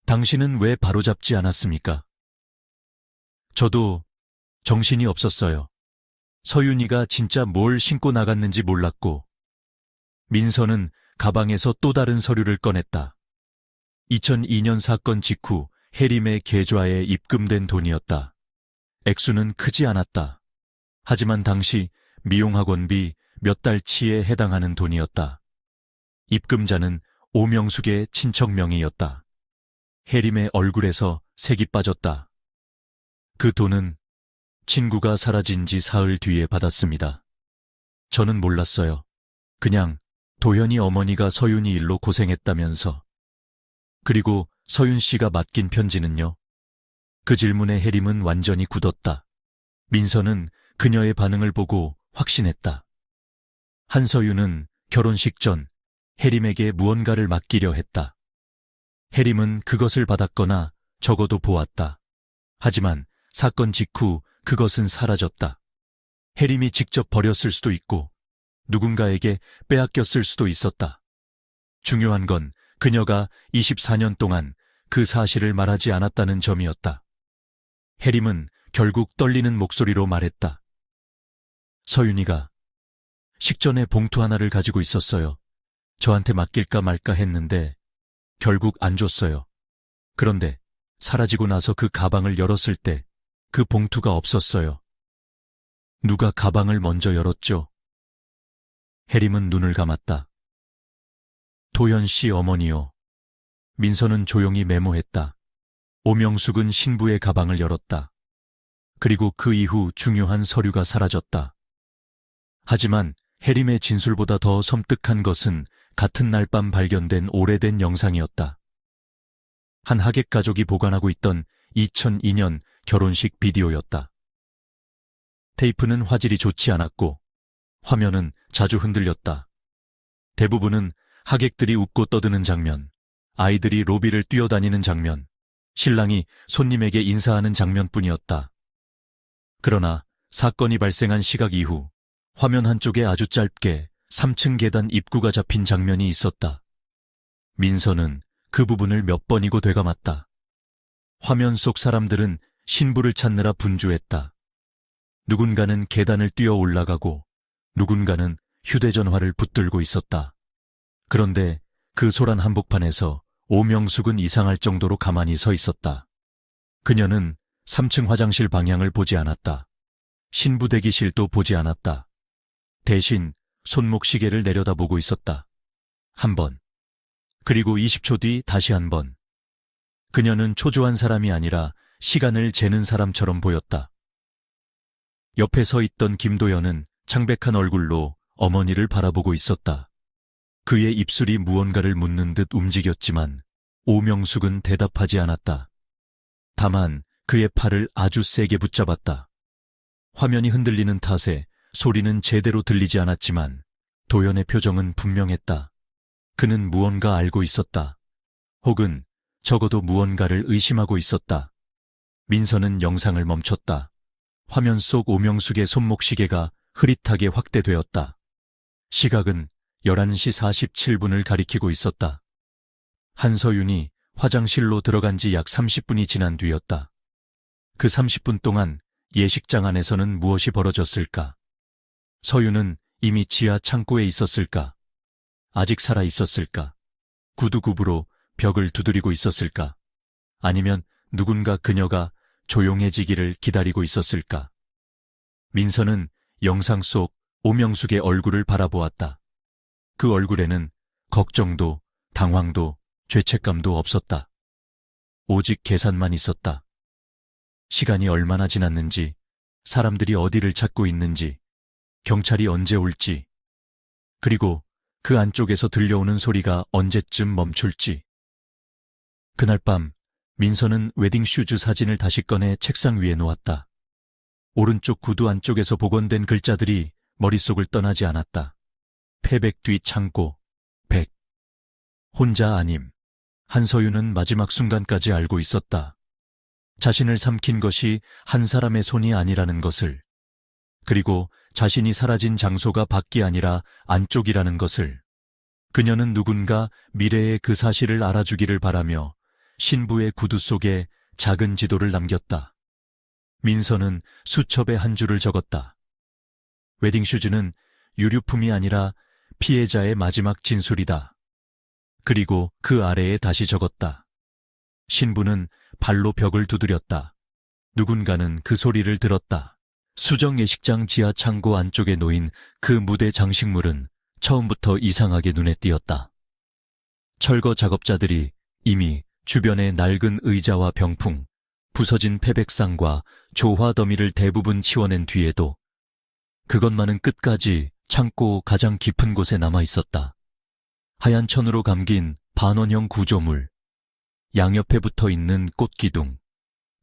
당신은 왜 바로잡지 않았습니까? 저도 정신이 없었어요. 서윤이가 진짜 뭘 신고 나갔는지 몰랐고. 민서는 가방에서 또 다른 서류를 꺼냈다. 2002년 사건 직후 혜림의 계좌에 입금된 돈이었다. 액수는 크지 않았다. 하지만 당시 미용학원비 몇 달치에 해당하는 돈이었다. 입금자는 오명숙의 친척 명의였다. 혜림의 얼굴에서 색이 빠졌다. 그 돈은 친구가 사라진 지 사흘 뒤에 받았습니다. 저는 몰랐어요. 그냥 도현이 어머니가 서윤이 일로 고생했다면서. 그리고 서윤 씨가 맡긴 편지는요? 그 질문에 혜림은 완전히 굳었다. 민서는 그녀의 반응을 보고 확신했다. 한서윤은 결혼식 전 혜림에게 무언가를 맡기려 했다. 혜림은 그것을 받았거나 적어도 보았다. 하지만 사건 직후 그것은 사라졌다. 혜림이 직접 버렸을 수도 있고 누군가에게 빼앗겼을 수도 있었다. 중요한 건 그녀가 24년 동안 그 사실을 말하지 않았다는 점이었다. 혜림은 결국 떨리는 목소리로 말했다. 서윤이가 식전에 봉투 하나를 가지고 있었어요. 저한테 맡길까 말까 했는데 결국 안 줬어요. 그런데 사라지고 나서 그 가방을 열었을 때 그 봉투가 없었어요. 누가 가방을 먼저 열었죠? 혜림은 눈을 감았다. 도현 씨 어머니요. 민서는 조용히 메모했다. 오명숙은 신부의 가방을 열었다. 그리고 그 이후 중요한 서류가 사라졌다. 하지만 혜림의 진술보다 더 섬뜩한 것은 같은 날 밤 발견된 오래된 영상이었다. 한 하객 가족이 보관하고 있던 2002년 결혼식 비디오였다. 테이프는 화질이 좋지 않았고 화면은 자주 흔들렸다. 대부분은 하객들이 웃고 떠드는 장면, 아이들이 로비를 뛰어다니는 장면, 신랑이 손님에게 인사하는 장면뿐이었다. 그러나 사건이 발생한 시각 이후 화면 한쪽에 아주 짧게 3층 계단 입구가 잡힌 장면이 있었다. 민서는 그 부분을 몇 번이고 되감았다. 화면 속 사람들은 신부를 찾느라 분주했다. 누군가는 계단을 뛰어 올라가고 누군가는 휴대전화를 붙들고 있었다. 그런데 그 소란 한복판에서 오명숙은 이상할 정도로 가만히 서 있었다. 그녀는 3층 화장실 방향을 보지 않았다. 신부 대기실도 보지 않았다. 대신 손목 시계를 내려다보고 있었다. 한 번. 그리고 20초 뒤 다시 한 번. 그녀는 초조한 사람이 아니라 시간을 재는 사람처럼 보였다. 옆에 서 있던 김도연은 창백한 얼굴로 어머니를 바라보고 있었다. 그의 입술이 무언가를 묻는 듯 움직였지만 오명숙은 대답하지 않았다. 다만 그의 팔을 아주 세게 붙잡았다. 화면이 흔들리는 탓에 소리는 제대로 들리지 않았지만 도연의 표정은 분명했다. 그는 무언가 알고 있었다. 혹은 적어도 무언가를 의심하고 있었다. 민서는 영상을 멈췄다. 화면 속 오명숙의 손목시계가 흐릿하게 확대되었다. 시각은 11시 47분을 가리키고 있었다. 한서윤이 화장실로 들어간 지 약 30분이 지난 뒤였다. 그 30분 동안 예식장 안에서는 무엇이 벌어졌을까? 서윤은 이미 지하 창고에 있었을까? 아직 살아 있었을까? 구두굽으로 벽을 두드리고 있었을까? 아니면 누군가 그녀가 조용해지기를 기다리고 있었을까? 민서는 영상 속 오명숙의 얼굴을 바라보았다. 그 얼굴에는 걱정도, 당황도, 죄책감도 없었다. 오직 계산만 있었다. 시간이 얼마나 지났는지, 사람들이 어디를 찾고 있는지, 경찰이 언제 올지, 그리고 그 안쪽에서 들려오는 소리가 언제쯤 멈출지. 그날 밤 민서는 웨딩슈즈 사진을 다시 꺼내 책상 위에 놓았다. 오른쪽 구두 안쪽에서 복원된 글자들이 머릿속을 떠나지 않았다. 패백 뒤 창고, 100. 혼자 아님. 한서윤은 마지막 순간까지 알고 있었다. 자신을 삼킨 것이 한 사람의 손이 아니라는 것을, 그리고 자신이 사라진 장소가 밖이 아니라 안쪽이라는 것을. 그녀는 누군가 미래의 그 사실을 알아주기를 바라며 신부의 구두 속에 작은 지도를 남겼다. 민서는 수첩에 한 줄을 적었다. 웨딩슈즈는 유류품이 아니라 피해자의 마지막 진술이다. 그리고 그 아래에 다시 적었다. 신부는 발로 벽을 두드렸다. 누군가는 그 소리를 들었다. 수정 예식장 지하 창고 안쪽에 놓인 그 무대 장식물은 처음부터 이상하게 눈에 띄었다. 철거 작업자들이 이미 주변의 낡은 의자와 병풍, 부서진 패백상과 조화 더미를 대부분 치워낸 뒤에도 그것만은 끝까지 창고 가장 깊은 곳에 남아 있었다. 하얀 천으로 감긴 반원형 구조물, 양옆에 붙어 있는 꽃기둥,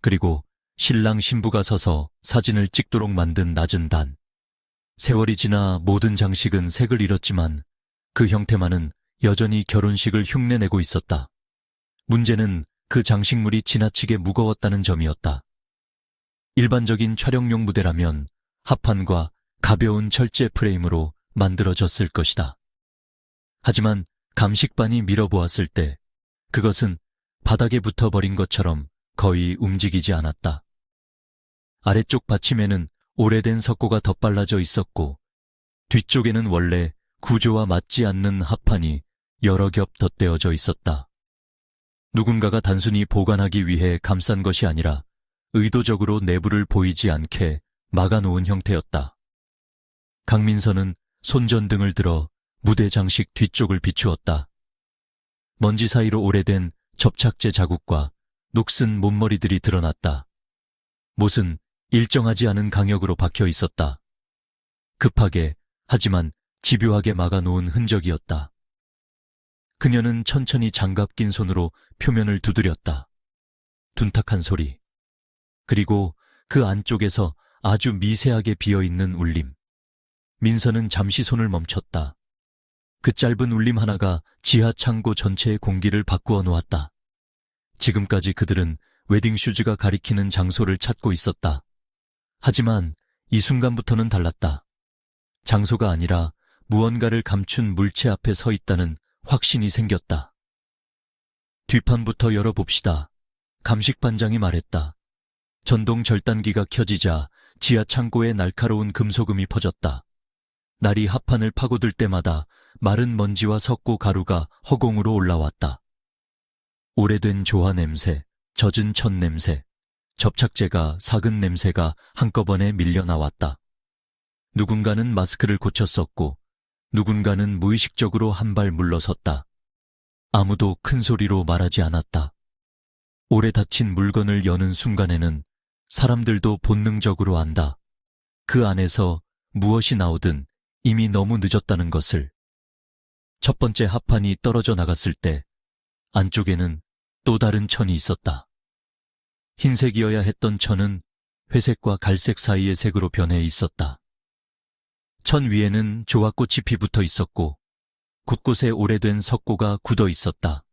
그리고 신랑 신부가 서서 사진을 찍도록 만든 낮은 단. 세월이 지나 모든 장식은 색을 잃었지만 그 형태만은 여전히 결혼식을 흉내내고 있었다. 문제는 그 장식물이 지나치게 무거웠다는 점이었다. 일반적인 촬영용 무대라면 합판과 가벼운 철제 프레임으로 만들어졌을 것이다. 하지만 감식반이 밀어보았을 때 그것은 바닥에 붙어버린 것처럼 거의 움직이지 않았다. 아래쪽 받침에는 오래된 석고가 덧발라져 있었고 뒤쪽에는 원래 구조와 맞지 않는 합판이 여러 겹 덧대어져 있었다. 누군가가 단순히 보관하기 위해 감싼 것이 아니라 의도적으로 내부를 보이지 않게 막아놓은 형태였다. 강민서는 손전등을 들어 무대 장식 뒤쪽을 비추었다. 먼지 사이로 오래된 접착제 자국과 녹슨 못머리들이 드러났다. 못은 일정하지 않은 강역으로 박혀 있었다. 급하게 하지만 집요하게 막아놓은 흔적이었다. 그녀는 천천히 장갑 낀 손으로 표면을 두드렸다. 둔탁한 소리. 그리고 그 안쪽에서 아주 미세하게 비어있는 울림. 민서는 잠시 손을 멈췄다. 그 짧은 울림 하나가 지하 창고 전체의 공기를 바꾸어 놓았다. 지금까지 그들은 웨딩슈즈가 가리키는 장소를 찾고 있었다. 하지만 이 순간부터는 달랐다. 장소가 아니라 무언가를 감춘 물체 앞에 서 있다는 확신이 생겼다. 뒷판부터 열어봅시다. 감식반장이 말했다. 전동 절단기가 켜지자 지하 창고에 날카로운 금소금이 퍼졌다. 날이 합판을 파고들 때마다 마른 먼지와 석고 가루가 허공으로 올라왔다. 오래된 조화 냄새, 젖은 천 냄새, 접착제가 삭은 냄새가 한꺼번에 밀려나왔다. 누군가는 마스크를 고쳤었고 누군가는 무의식적으로 한 발 물러섰다. 아무도 큰 소리로 말하지 않았다. 오래 닫힌 물건을 여는 순간에는 사람들도 본능적으로 안다. 그 안에서 무엇이 나오든 이미 너무 늦었다는 것을. 첫 번째 합판이 떨어져 나갔을 때 안쪽에는 또 다른 천이 있었다. 흰색이어야 했던 천은 회색과 갈색 사이의 색으로 변해 있었다. 천 위에는 조화꽃이 피붙어 있었고 곳곳에 오래된 석고가 굳어 있었다.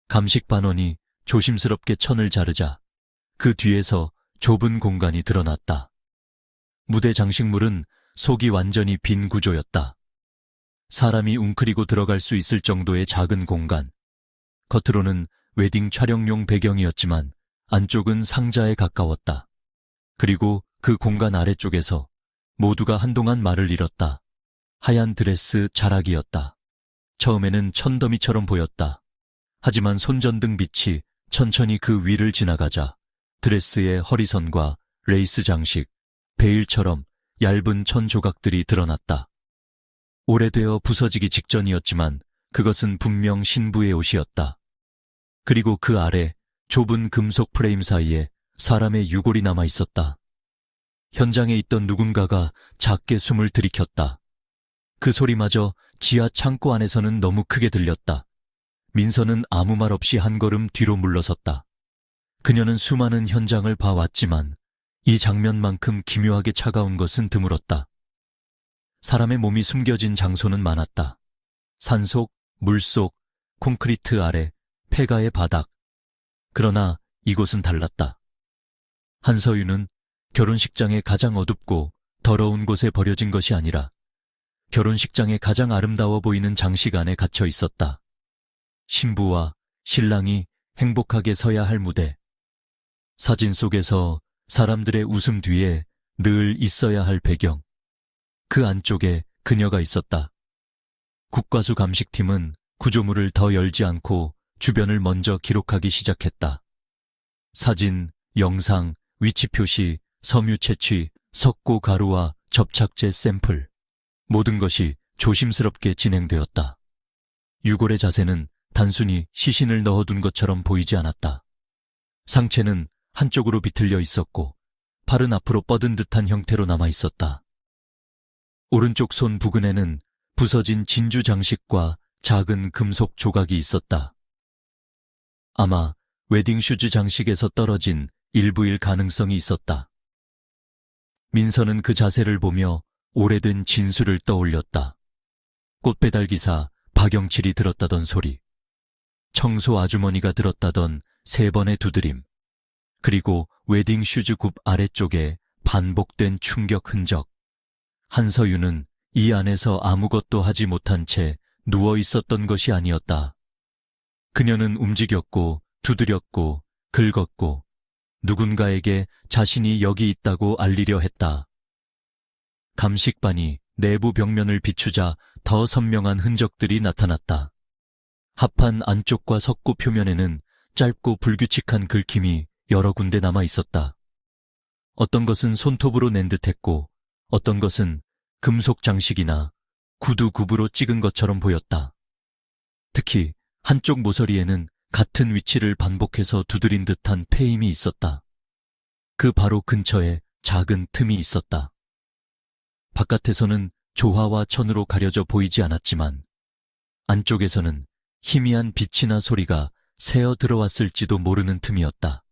감식반원이 조심스럽게 천을 자르자 그 뒤에서 좁은 공간이 드러났다. 무대 장식물은 속이 완전히 빈 구조였다. 사람이 웅크리고 들어갈 수 있을 정도의 작은 공간. 겉으로는 웨딩 촬영용 배경이었지만 안쪽은 상자에 가까웠다. 그리고 그 공간 아래쪽에서 모두가 한동안 말을 잃었다. 하얀 드레스 자락이었다. 처음에는 천더미처럼 보였다. 하지만 손전등 빛이 천천히 그 위를 지나가자 드레스의 허리선과 레이스 장식, 베일처럼 얇은 천 조각들이 드러났다. 오래되어 부서지기 직전이었지만 그것은 분명 신부의 옷이었다. 그리고 그 아래 좁은 금속 프레임 사이에 사람의 유골이 남아 있었다. 현장에 있던 누군가가 작게 숨을 들이켰다. 그 소리마저 지하 창고 안에서는 너무 크게 들렸다. 민서는 아무 말 없이 한 걸음 뒤로 물러섰다. 그녀는 수많은 현장을 봐왔지만 이 장면만큼 기묘하게 차가운 것은 드물었다. 사람의 몸이 숨겨진 장소는 많았다. 산속, 물속, 콘크리트 아래, 폐가의 바닥. 그러나 이곳은 달랐다. 한서윤은 결혼식장의 가장 어둡고 더러운 곳에 버려진 것이 아니라 결혼식장의 가장 아름다워 보이는 장식 안에 갇혀 있었다. 신부와 신랑이 행복하게 서야 할 무대. 사진 속에서 사람들의 웃음 뒤에 늘 있어야 할 배경. 그 안쪽에 그녀가 있었다. 국과수 감식팀은 구조물을 더 열지 않고 주변을 먼저 기록하기 시작했다. 사진, 영상, 위치 표시, 섬유 채취, 석고 가루와 접착제 샘플. 모든 것이 조심스럽게 진행되었다. 유골의 자세는 단순히 시신을 넣어둔 것처럼 보이지 않았다. 상체는 한쪽으로 비틀려 있었고 팔은 앞으로 뻗은 듯한 형태로 남아 있었다. 오른쪽 손 부근에는 부서진 진주 장식과 작은 금속 조각이 있었다. 아마 웨딩 슈즈 장식에서 떨어진 일부일 가능성이 있었다. 민서는 그 자세를 보며 오래된 진술을 떠올렸다. 꽃배달 기사 박영칠이 들었다던 소리, 청소 아주머니가 들었다던 3번의 두드림, 그리고 웨딩 슈즈 굽 아래쪽에 반복된 충격 흔적. 한서윤은 이 안에서 아무것도 하지 못한 채 누워 있었던 것이 아니었다. 그녀는 움직였고 두드렸고 긁었고 누군가에게 자신이 여기 있다고 알리려 했다. 감식반이 내부 벽면을 비추자 더 선명한 흔적들이 나타났다. 합판 안쪽과 석고 표면에는 짧고 불규칙한 긁힘이 여러 군데 남아 있었다. 어떤 것은 손톱으로 낸 듯했고 어떤 것은 금속 장식이나 구두 굽으로 찍은 것처럼 보였다. 특히 한쪽 모서리에는 같은 위치를 반복해서 두드린 듯한 패임이 있었다. 그 바로 근처에 작은 틈이 있었다. 바깥에서는 조화와 천으로 가려져 보이지 않았지만 안쪽에서는 희미한 빛이나 소리가 새어 들어왔을지도 모르는 틈이었다.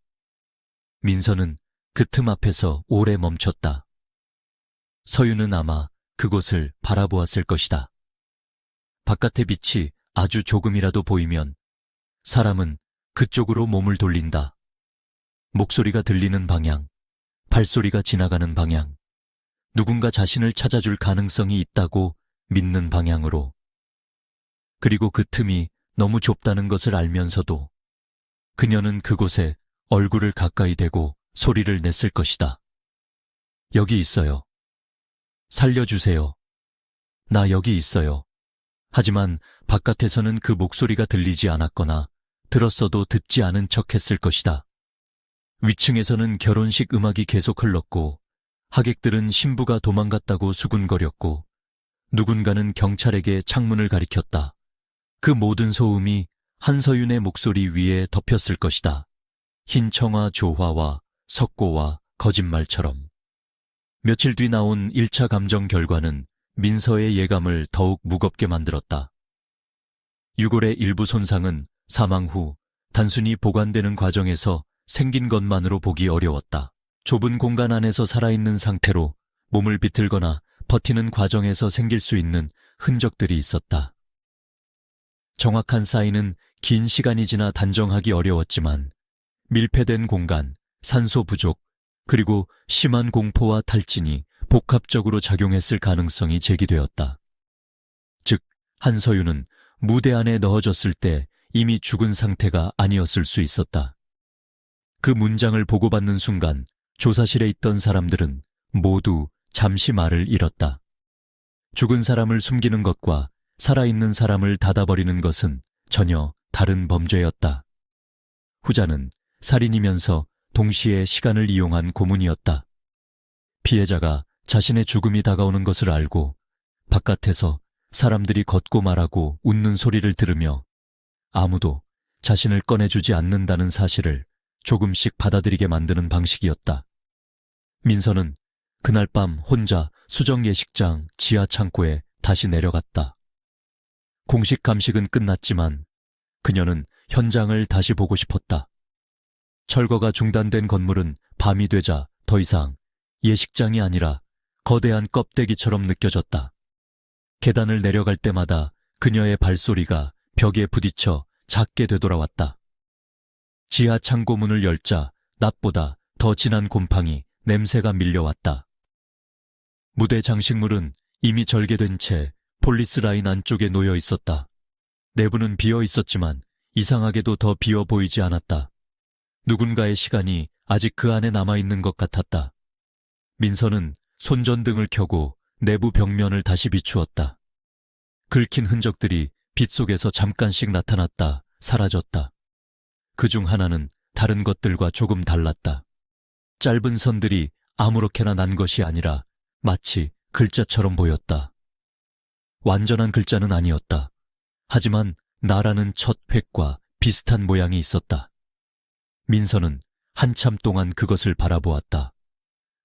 민서는 그 틈 앞에서 오래 멈췄다. 서윤은 아마 그곳을 바라보았을 것이다. 바깥의 빛이 아주 조금이라도 보이면 사람은 그쪽으로 몸을 돌린다. 목소리가 들리는 방향, 발소리가 지나가는 방향, 누군가 자신을 찾아줄 가능성이 있다고 믿는 방향으로. 그리고 그 틈이 너무 좁다는 것을 알면서도 그녀는 그곳에 얼굴을 가까이 대고 소리를 냈을 것이다. 여기 있어요. 살려주세요. 나 여기 있어요. 하지만 바깥에서는 그 목소리가 들리지 않았거나 들었어도 듣지 않은 척 했을 것이다. 위층에서는 결혼식 음악이 계속 흘렀고 하객들은 신부가 도망갔다고 수군거렸고 누군가는 경찰에게 창문을 가리켰다. 그 모든 소음이 한서윤의 목소리 위에 덮였을 것이다. 흰 청아 조화와 석고와 거짓말처럼. 며칠 뒤 나온 1차 감정 결과는 민서의 예감을 더욱 무겁게 만들었다. 유골의 일부 손상은 사망 후 단순히 보관되는 과정에서 생긴 것만으로 보기 어려웠다. 좁은 공간 안에서 살아있는 상태로 몸을 비틀거나 버티는 과정에서 생길 수 있는 흔적들이 있었다. 정확한 사인은 긴 시간이 지나 단정하기 어려웠지만 밀폐된 공간, 산소 부족, 그리고 심한 공포와 탈진이 복합적으로 작용했을 가능성이 제기되었다. 즉, 한서윤은 무대 안에 넣어졌을 때 이미 죽은 상태가 아니었을 수 있었다. 그 문장을 보고받는 순간 조사실에 있던 사람들은 모두 잠시 말을 잃었다. 죽은 사람을 숨기는 것과 살아있는 사람을 닫아버리는 것은 전혀 다른 범죄였다. 후자는 살인이면서 동시에 시간을 이용한 고문이었다. 피해자가 자신의 죽음이 다가오는 것을 알고 바깥에서 사람들이 걷고 말하고 웃는 소리를 들으며 아무도 자신을 꺼내주지 않는다는 사실을 조금씩 받아들이게 만드는 방식이었다. 민서는 그날 밤 혼자 수정 예식장 지하 창고에 다시 내려갔다. 공식 감식은 끝났지만 그녀는 현장을 다시 보고 싶었다. 철거가 중단된 건물은 밤이 되자 더 이상 예식장이 아니라 거대한 껍데기처럼 느껴졌다. 계단을 내려갈 때마다 그녀의 발소리가 벽에 부딪혀 작게 되돌아왔다. 지하 창고 문을 열자 낮보다 더 진한 곰팡이 냄새가 밀려왔다. 무대 장식물은 이미 절개된 채 폴리스 라인 안쪽에 놓여 있었다. 내부는 비어 있었지만 이상하게도 더 비어 보이지 않았다. 누군가의 시간이 아직 그 안에 남아있는 것 같았다. 민서는 손전등을 켜고 내부 벽면을 다시 비추었다. 긁힌 흔적들이 빛 속에서 잠깐씩 나타났다, 사라졌다. 그중 하나는 다른 것들과 조금 달랐다. 짧은 선들이 아무렇게나 난 것이 아니라 마치 글자처럼 보였다. 완전한 글자는 아니었다. 하지만 나라는 첫 획과 비슷한 모양이 있었다. 민서는 한참 동안 그것을 바라보았다.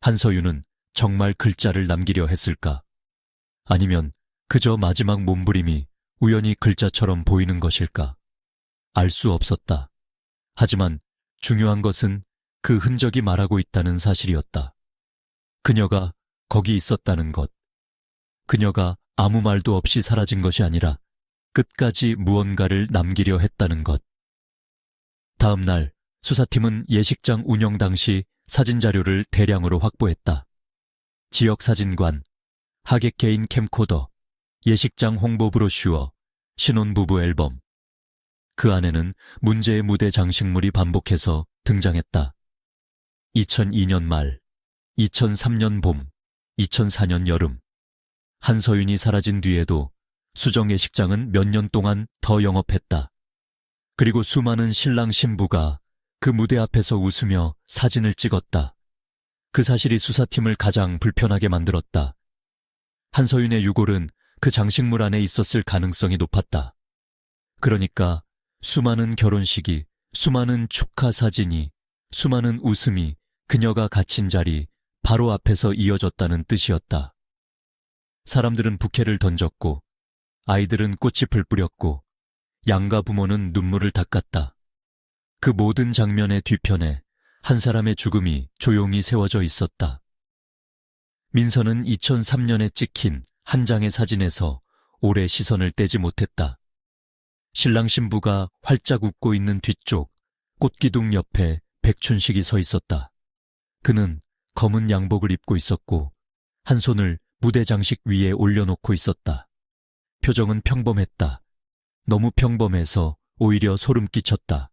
한서윤은 정말 글자를 남기려 했을까? 아니면 그저 마지막 몸부림이 우연히 글자처럼 보이는 것일까? 알 수 없었다. 하지만 중요한 것은 그 흔적이 말하고 있다는 사실이었다. 그녀가 거기 있었다는 것. 그녀가 아무 말도 없이 사라진 것이 아니라 끝까지 무언가를 남기려 했다는 것. 다음 날 수사팀은 예식장 운영 당시 사진자료를 대량으로 확보했다. 지역사진관, 하객 개인 캠코더, 예식장 홍보 브로슈어, 신혼부부 앨범. 그 안에는 문제의 무대 장식물이 반복해서 등장했다. 2002년 말, 2003년 봄, 2004년 여름. 한서윤이 사라진 뒤에도 수정 예식장은 몇 년 동안 더 영업했다. 그리고 수많은 신랑 신부가 그 무대 앞에서 웃으며 사진을 찍었다. 그 사실이 수사팀을 가장 불편하게 만들었다. 한서윤의 유골은 그 장식물 안에 있었을 가능성이 높았다. 그러니까 수많은 결혼식이, 수많은 축하 사진이, 수많은 웃음이 그녀가 갇힌 자리 바로 앞에서 이어졌다는 뜻이었다. 사람들은 부케를 던졌고 아이들은 꽃잎을 뿌렸고 양가 부모는 눈물을 닦았다. 그 모든 장면의 뒤편에 한 사람의 죽음이 조용히 세워져 있었다. 민서는 2003년에 찍힌 한 장의 사진에서 오래 시선을 떼지 못했다. 신랑 신부가 활짝 웃고 있는 뒤쪽 꽃기둥 옆에 백춘식이 서 있었다. 그는 검은 양복을 입고 있었고 한 손을 무대 장식 위에 올려놓고 있었다. 표정은 평범했다. 너무 평범해서 오히려 소름 끼쳤다.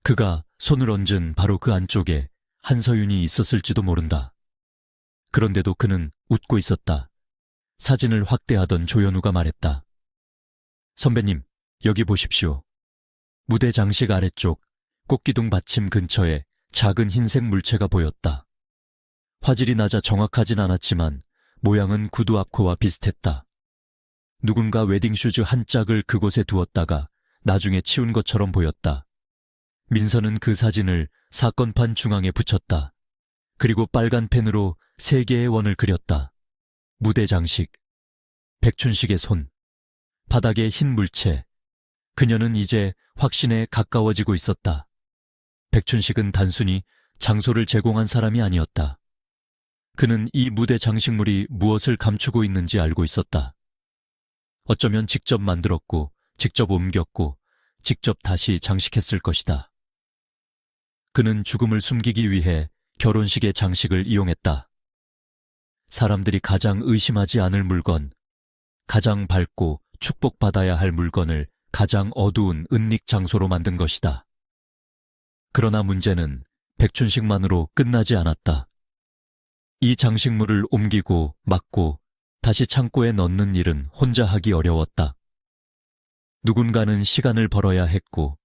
그가 손을 얹은 바로 그 안쪽에 한서윤이 있었을지도 모른다. 그런데도 그는 웃고 있었다. 사진을 확대하던 조연우가 말했다. 선배님, 여기 보십시오. 무대 장식 아래쪽 꽃기둥 받침 근처에 작은 흰색 물체가 보였다. 화질이 낮아 정확하진 않았지만 모양은 구두 앞코와 비슷했다. 누군가 웨딩슈즈 한 짝을 그곳에 두었다가 나중에 치운 것처럼 보였다. 민서는 그 사진을 사건판 중앙에 붙였다. 그리고 빨간 펜으로 3개의 원을 그렸다. 무대 장식, 백춘식의 손, 바닥에 흰 물체, 그녀는 이제 확신에 가까워지고 있었다. 백춘식은 단순히 장소를 제공한 사람이 아니었다. 그는 이 무대 장식물이 무엇을 감추고 있는지 알고 있었다. 어쩌면 직접 만들었고, 직접 옮겼고, 직접 다시 장식했을 것이다. 그는 죽음을 숨기기 위해 결혼식의 장식을 이용했다. 사람들이 가장 의심하지 않을 물건, 가장 밝고 축복받아야 할 물건을 가장 어두운 은닉 장소로 만든 것이다. 그러나 문제는 백춘식만으로 끝나지 않았다. 이 장식물을 옮기고 막고 다시 창고에 넣는 일은 혼자 하기 어려웠다. 누군가는 시간을 벌어야 했고,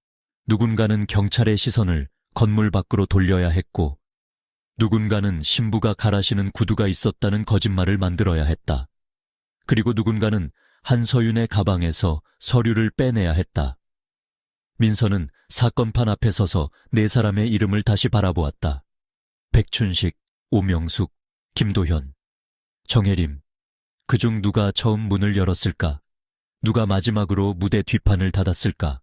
누군가는 경찰의 시선을 건물 밖으로 돌려야 했고, 누군가는 신부가 갈아신은 구두가 있었다는 거짓말을 만들어야 했다. 그리고 누군가는 한서윤의 가방에서 서류를 빼내야 했다. 민서는 사건판 앞에 서서 네 사람의 이름을 다시 바라보았다. 백춘식, 오명숙, 김도현, 정혜림. 그중 누가 처음 문을 열었을까? 누가 마지막으로 무대 뒷판을 닫았을까?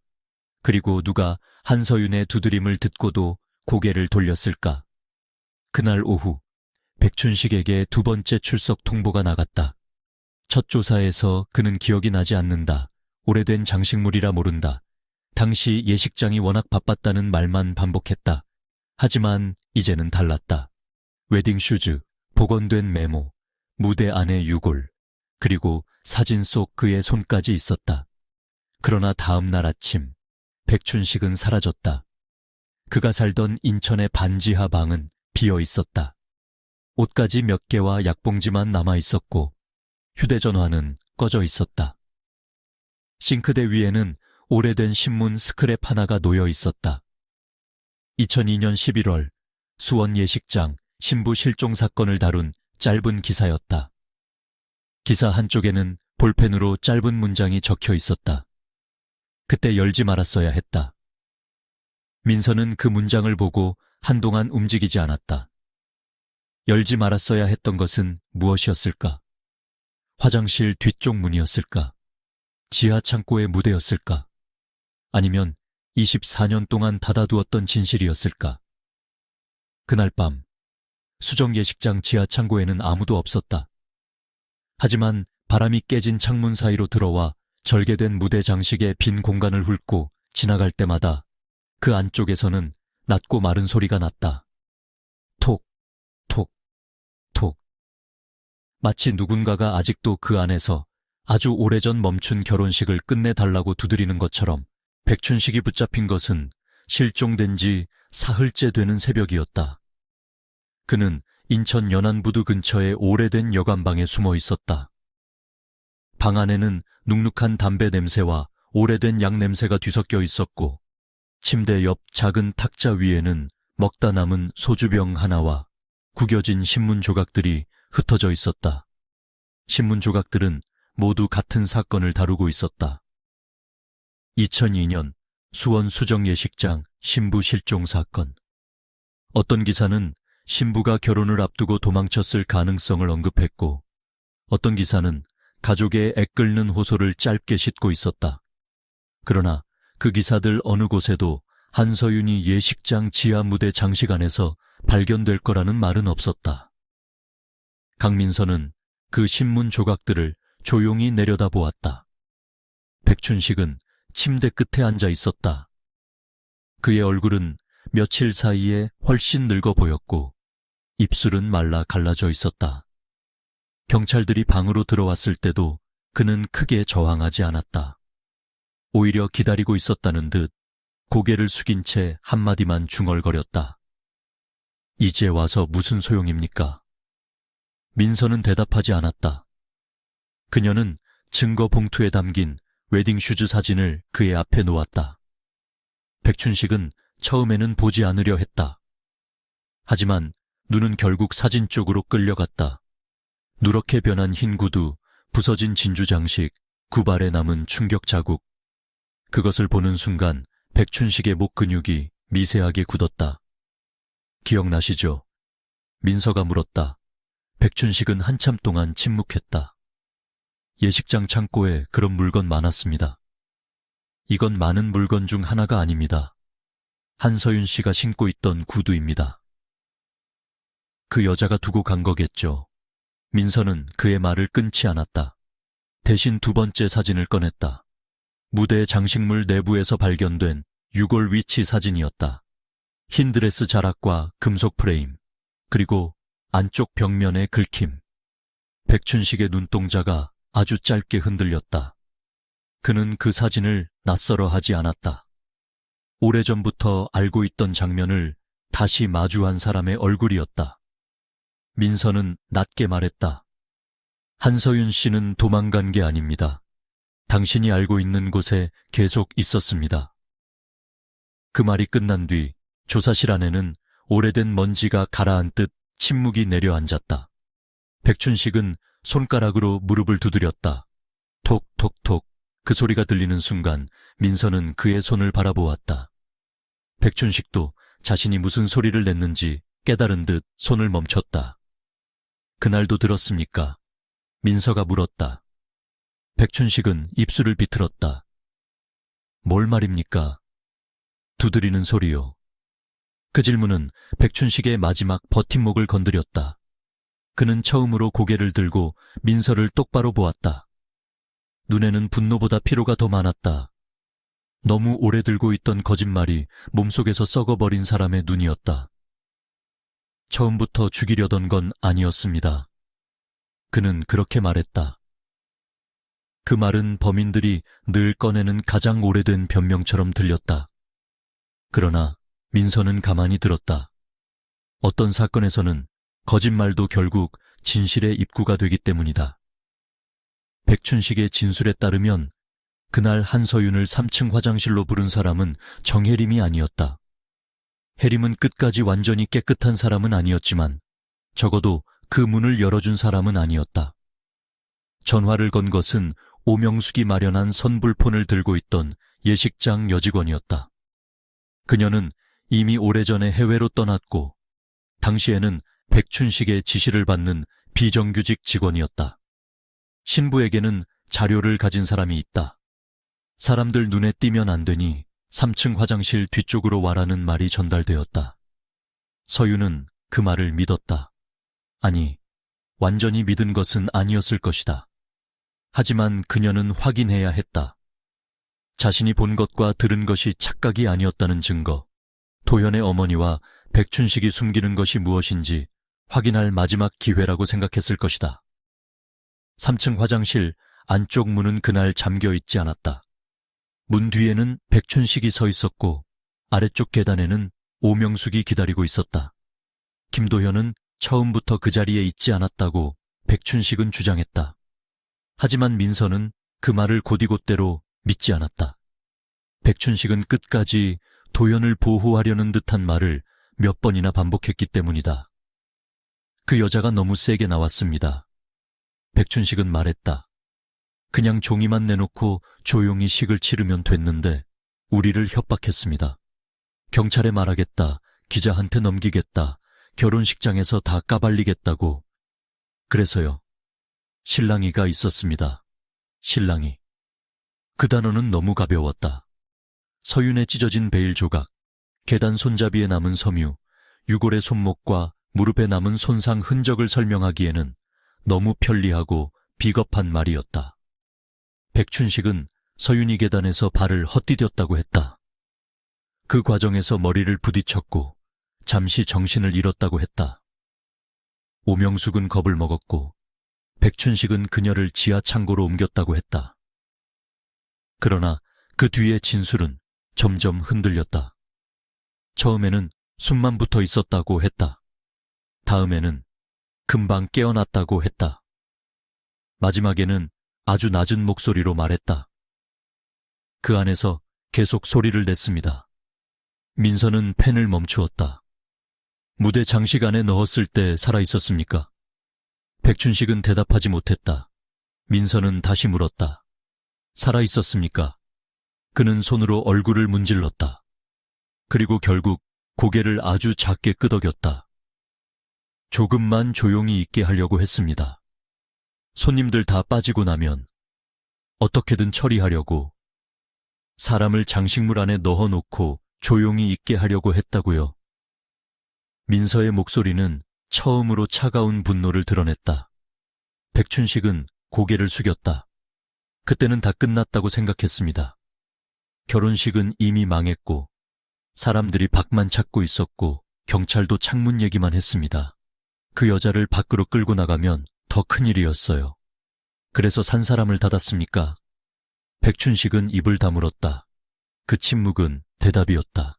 그리고 누가 한서윤의 두드림을 듣고도 고개를 돌렸을까? 그날 오후 백춘식에게 두 번째 출석 통보가 나갔다. 첫 조사에서 그는 기억이 나지 않는다. 오래된 장식물이라 모른다. 당시 예식장이 워낙 바빴다는 말만 반복했다. 하지만 이제는 달랐다. 웨딩 슈즈, 복원된 메모, 무대 안의 유골, 그리고 사진 속 그의 손까지 있었다. 그러나 다음 날 아침 백춘식은 사라졌다. 그가 살던 인천의 반지하 방은 비어 있었다. 옷가지 몇 개와 약봉지만 남아 있었고 휴대전화는 꺼져 있었다. 싱크대 위에는 오래된 신문 스크랩 하나가 놓여 있었다. 2002년 11월 수원 예식장 신부 실종 사건을 다룬 짧은 기사였다. 기사 한쪽에는 볼펜으로 짧은 문장이 적혀 있었다. 그때 열지 말았어야 했다. 민서는 그 문장을 보고 한동안 움직이지 않았다. 열지 말았어야 했던 것은 무엇이었을까? 화장실 뒤쪽 문이었을까? 지하 창고의 무대였을까? 아니면 24년 동안 닫아두었던 진실이었을까? 그날 밤 수정 예식장 지하 창고에는 아무도 없었다. 하지만 바람이 깨진 창문 사이로 들어와 절개된 무대 장식의 빈 공간을 훑고 지나갈 때마다 그 안쪽에서는 낮고 마른 소리가 났다. 톡, 톡, 톡. 마치 누군가가 아직도 그 안에서 아주 오래전 멈춘 결혼식을 끝내달라고 두드리는 것처럼 백춘식이 붙잡힌 것은 실종된 지 사흘째 되는 새벽이었다. 그는 인천 연안부두 근처의 오래된 여관방에 숨어 있었다. 방 안에는 눅눅한 담배 냄새와 오래된 약 냄새가 뒤섞여 있었고 침대 옆 작은 탁자 위에는 먹다 남은 소주병 하나와 구겨진 신문 조각들이 흩어져 있었다. 신문 조각들은 모두 같은 사건을 다루고 있었다. 2002년 수원 수정 예식장 신부 실종 사건. 어떤 기사는 신부가 결혼을 앞두고 도망쳤을 가능성을 언급했고 어떤 기사는 가족의 애끓는 호소를 짧게 싣고 있었다. 그러나 그 기사들 어느 곳에도 한서윤이 예식장 지하 무대 장식 안에서 발견될 거라는 말은 없었다. 강민서는 그 신문 조각들을 조용히 내려다보았다. 백춘식은 침대 끝에 앉아 있었다. 그의 얼굴은 며칠 사이에 훨씬 늙어 보였고 입술은 말라 갈라져 있었다. 경찰들이 방으로 들어왔을 때도 그는 크게 저항하지 않았다. 오히려 기다리고 있었다는 듯 고개를 숙인 채 한마디만 중얼거렸다. 이제 와서 무슨 소용입니까? 민서는 대답하지 않았다. 그녀는 증거 봉투에 담긴 웨딩 슈즈 사진을 그의 앞에 놓았다. 백춘식은 처음에는 보지 않으려 했다. 하지만 눈은 결국 사진 쪽으로 끌려갔다. 누렇게 변한 흰 구두, 부서진 진주 장식, 구발에 남은 충격 자국. 그것을 보는 순간 백춘식의 목 근육이 미세하게 굳었다. 기억나시죠? 민서가 물었다. 백춘식은 한참 동안 침묵했다. 예식장 창고에 그런 물건 많았습니다. 이건 많은 물건 중 하나가 아닙니다. 한서윤 씨가 신고 있던 구두입니다. 그 여자가 두고 간 거겠죠. 민서는 그의 말을 끊지 않았다. 대신 두 번째 사진을 꺼냈다. 무대 장식물 내부에서 발견된 유골 위치 사진이었다. 흰 드레스 자락과 금속 프레임, 그리고 안쪽 벽면의 긁힘. 백춘식의 눈동자가 아주 짧게 흔들렸다. 그는 그 사진을 낯설어 하지 않았다. 오래전부터 알고 있던 장면을 다시 마주한 사람의 얼굴이었다. 민서는 낮게 말했다. 한서윤 씨는 도망간 게 아닙니다. 당신이 알고 있는 곳에 계속 있었습니다. 그 말이 끝난 뒤 조사실 안에는 오래된 먼지가 가라앉듯 침묵이 내려앉았다. 백춘식은 손가락으로 무릎을 두드렸다. 톡톡톡. 그 소리가 들리는 순간 민서는 그의 손을 바라보았다. 백춘식도 자신이 무슨 소리를 냈는지 깨달은 듯 손을 멈췄다. 그날도 들었습니까? 민서가 물었다. 백춘식은 입술을 비틀었다. 뭘 말입니까? 두드리는 소리요. 그 질문은 백춘식의 마지막 버팀목을 건드렸다. 그는 처음으로 고개를 들고 민서를 똑바로 보았다. 눈에는 분노보다 피로가 더 많았다. 너무 오래 들고 있던 거짓말이 몸속에서 썩어버린 사람의 눈이었다. 처음부터 죽이려던 건 아니었습니다. 그는 그렇게 말했다. 그 말은 범인들이 늘 꺼내는 가장 오래된 변명처럼 들렸다. 그러나 민서는 가만히 들었다. 어떤 사건에서는 거짓말도 결국 진실의 입구가 되기 때문이다. 백춘식의 진술에 따르면 그날 한서윤을 3층 화장실로 부른 사람은 정혜림이 아니었다. 혜림은 끝까지 완전히 깨끗한 사람은 아니었지만 적어도 그 문을 열어준 사람은 아니었다. 전화를 건 것은 오명숙이 마련한 선불폰을 들고 있던 예식장 여직원이었다. 그녀는 이미 오래전에 해외로 떠났고 당시에는 백춘식의 지시를 받는 비정규직 직원이었다. 신부에게는 자료를 가진 사람이 있다. 사람들 눈에 띄면 안 되니 3층 화장실 뒤쪽으로 와라는 말이 전달되었다. 서윤은 그 말을 믿었다. 아니, 완전히 믿은 것은 아니었을 것이다. 하지만 그녀는 확인해야 했다. 자신이 본 것과 들은 것이 착각이 아니었다는 증거, 도현의 어머니와 백춘식이 숨기는 것이 무엇인지 확인할 마지막 기회라고 생각했을 것이다. 3층 화장실 안쪽 문은 그날 잠겨 있지 않았다. 문 뒤에는 백춘식이 서 있었고 아래쪽 계단에는 오명숙이 기다리고 있었다. 김도현은 처음부터 그 자리에 있지 않았다고 백춘식은 주장했다. 하지만 민서는 그 말을 곧이곧대로 믿지 않았다. 백춘식은 끝까지 도현을 보호하려는 듯한 말을 몇 번이나 반복했기 때문이다. 그 여자가 너무 세게 나왔습니다. 백춘식은 말했다. 그냥 종이만 내놓고 조용히 식을 치르면 됐는데 우리를 협박했습니다. 경찰에 말하겠다, 기자한테 넘기겠다, 결혼식장에서 다 까발리겠다고. 그래서요. 실랑이가 있었습니다. 실랑이. 그 단어는 너무 가벼웠다. 서윤의 찢어진 베일 조각, 계단 손잡이에 남은 섬유, 유골의 손목과 무릎에 남은 손상 흔적을 설명하기에는 너무 편리하고 비겁한 말이었다. 백춘식은 서윤이 계단에서 발을 헛디뎠다고 했다. 그 과정에서 머리를 부딪혔고 잠시 정신을 잃었다고 했다. 오명숙은 겁을 먹었고 백춘식은 그녀를 지하 창고로 옮겼다고 했다. 그러나 그 뒤의 진술은 점점 흔들렸다. 처음에는 숨만 붙어 있었다고 했다. 다음에는 금방 깨어났다고 했다. 마지막에는 아주 낮은 목소리로 말했다. 그 안에서 계속 소리를 냈습니다. 민서는 펜을 멈추었다. 무대 장식 안에 넣었을 때 살아있었습니까? 백춘식은 대답하지 못했다. 민서는 다시 물었다. 살아있었습니까? 그는 손으로 얼굴을 문질렀다. 그리고 결국 고개를 아주 작게 끄덕였다. 조금만 조용히 있게 하려고 했습니다. 손님들 다 빠지고 나면 어떻게든 처리하려고. 사람을 장식물 안에 넣어놓고 조용히 있게 하려고 했다고요. 민서의 목소리는 처음으로 차가운 분노를 드러냈다. 백춘식은 고개를 숙였다. 그때는 다 끝났다고 생각했습니다. 결혼식은 이미 망했고 사람들이 박만 찾고 있었고 경찰도 창문 얘기만 했습니다. 그 여자를 밖으로 끌고 나가면 더 큰일이었어요. 그래서 산 사람을 닫았습니까? 백춘식은 입을 다물었다. 그 침묵은 대답이었다.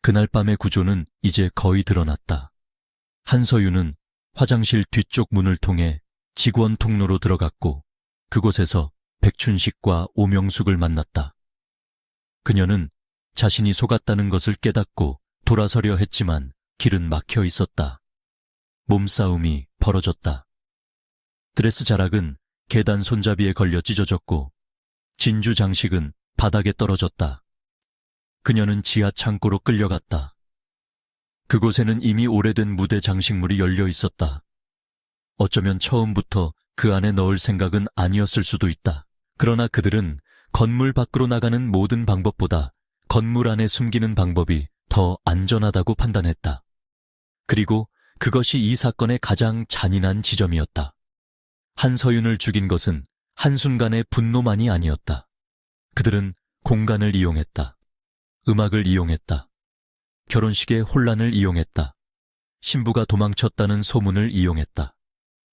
그날 밤의 구조는 이제 거의 드러났다. 한서윤은 화장실 뒤쪽 문을 통해 직원 통로로 들어갔고 그곳에서 백춘식과 오명숙을 만났다. 그녀는 자신이 속았다는 것을 깨닫고 돌아서려 했지만 길은 막혀 있었다. 몸싸움이 벌어졌다. 드레스 자락은 계단 손잡이에 걸려 찢어졌고 진주 장식은 바닥에 떨어졌다. 그녀는 지하 창고로 끌려갔다. 그곳에는 이미 오래된 무대 장식물이 열려 있었다. 어쩌면 처음부터 그 안에 넣을 생각은 아니었을 수도 있다. 그러나 그들은 건물 밖으로 나가는 모든 방법보다 건물 안에 숨기는 방법이 더 안전하다고 판단했다. 그리고 그것이 이 사건의 가장 잔인한 지점이었다. 한서윤을 죽인 것은 한순간의 분노만이 아니었다. 그들은 공간을 이용했다. 음악을 이용했다. 결혼식의 혼란을 이용했다. 신부가 도망쳤다는 소문을 이용했다.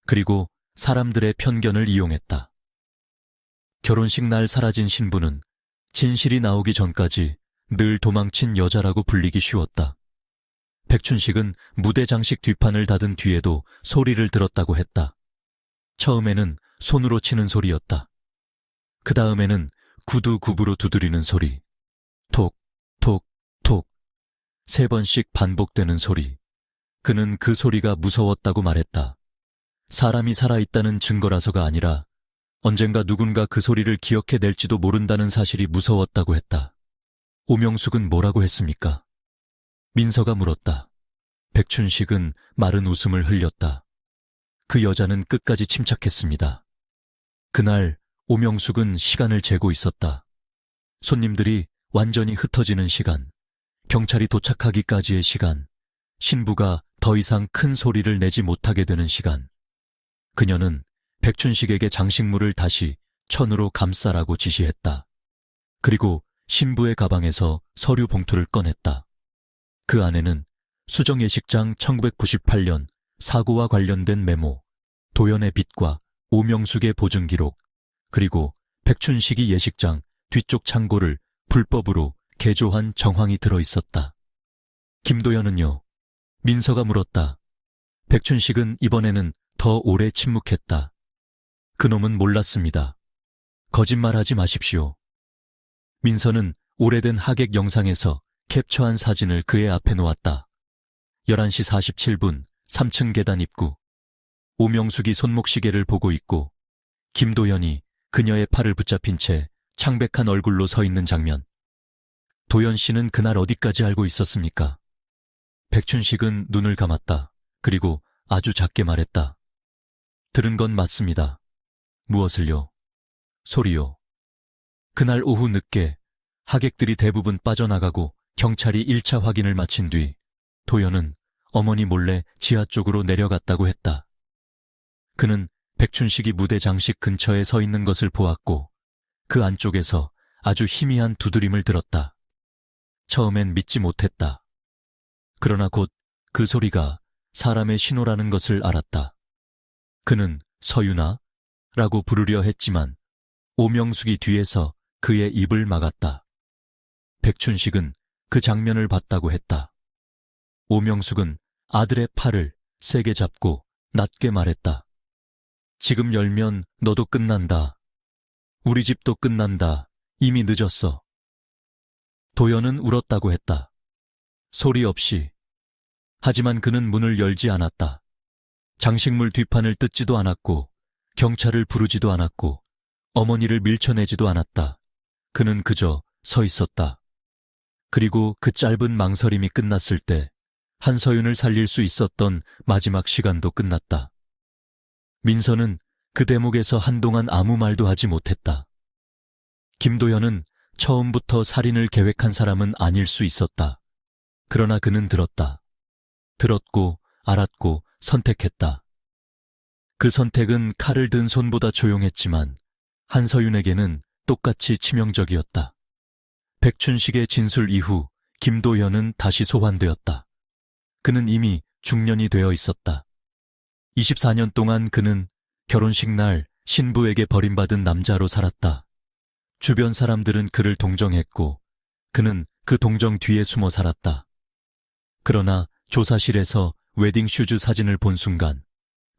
그리고 사람들의 편견을 이용했다. 결혼식 날 사라진 신부는 진실이 나오기 전까지 늘 도망친 여자라고 불리기 쉬웠다. 백춘식은 무대 장식 뒷판을 닫은 뒤에도 소리를 들었다고 했다. 처음에는 손으로 치는 소리였다. 그 다음에는 구두 굽으로 두드리는 소리. 톡, 톡, 톡. 3번씩 반복되는 소리. 그는 그 소리가 무서웠다고 말했다. 사람이 살아있다는 증거라서가 아니라 언젠가 누군가 그 소리를 기억해낼지도 모른다는 사실이 무서웠다고 했다. 오명숙은 뭐라고 했습니까? 민서가 물었다. 백춘식은 마른 웃음을 흘렸다. 그 여자는 끝까지 침착했습니다. 그날 오명숙은 시간을 재고 있었다. 손님들이 완전히 흩어지는 시간, 경찰이 도착하기까지의 시간, 신부가 더 이상 큰 소리를 내지 못하게 되는 시간. 그녀는 백춘식에게 장식물을 다시 천으로 감싸라고 지시했다. 그리고 신부의 가방에서 서류 봉투를 꺼냈다. 그 안에는 수정 예식장 1998년 사고와 관련된 메모, 도연의 빚과 오명숙의 보증 기록, 그리고 백춘식이 예식장 뒤쪽 창고를 불법으로 개조한 정황이 들어있었다. 김도연은요? 민서가 물었다. 백춘식은 이번에는 더 오래 침묵했다. 그놈은 몰랐습니다. 거짓말하지 마십시오. 민서는 오래된 하객 영상에서 캡처한 사진을 그의 앞에 놓았다. 11시 47분 3층 계단 입구. 오명숙이 손목시계를 보고 있고 김도연이 그녀의 팔을 붙잡힌 채 창백한 얼굴로 서 있는 장면. 도연 씨는 그날 어디까지 알고 있었습니까? 백춘식은 눈을 감았다. 그리고 아주 작게 말했다. 들은 건 맞습니다. 무엇을요? 소리요. 그날 오후 늦게 하객들이 대부분 빠져나가고 경찰이 1차 확인을 마친 뒤 도연은 어머니 몰래 지하 쪽으로 내려갔다고 했다. 그는 백춘식이 무대 장식 근처에 서 있는 것을 보았고 그 안쪽에서 아주 희미한 두드림을 들었다. 처음엔 믿지 못했다. 그러나 곧 그 소리가 사람의 신호라는 것을 알았다. 그는 서윤아? 라고 부르려 했지만 오명숙이 뒤에서 그의 입을 막았다. 백춘식은 그 장면을 봤다고 했다. 오명숙은 아들의 팔을 세게 잡고 낮게 말했다. 지금 열면 너도 끝난다. 우리 집도 끝난다. 이미 늦었어. 도연은 울었다고 했다. 소리 없이. 하지만 그는 문을 열지 않았다. 장식물 뒷판을 뜯지도 않았고 경찰을 부르지도 않았고 어머니를 밀쳐내지도 않았다. 그는 그저 서 있었다. 그리고 그 짧은 망설임이 끝났을 때 한서윤을 살릴 수 있었던 마지막 시간도 끝났다. 민서는 그 대목에서 한동안 아무 말도 하지 못했다. 김도연은 처음부터 살인을 계획한 사람은 아닐 수 있었다. 그러나 그는 들었다. 들었고 알았고 선택했다. 그 선택은 칼을 든 손보다 조용했지만 한서윤에게는 똑같이 치명적이었다. 백춘식의 진술 이후 김도현은 다시 소환되었다. 그는 이미 중년이 되어 있었다. 24년 동안 그는 결혼식 날 신부에게 버림받은 남자로 살았다. 주변 사람들은 그를 동정했고 그는 그 동정 뒤에 숨어 살았다. 그러나 조사실에서 웨딩 슈즈 사진을 본 순간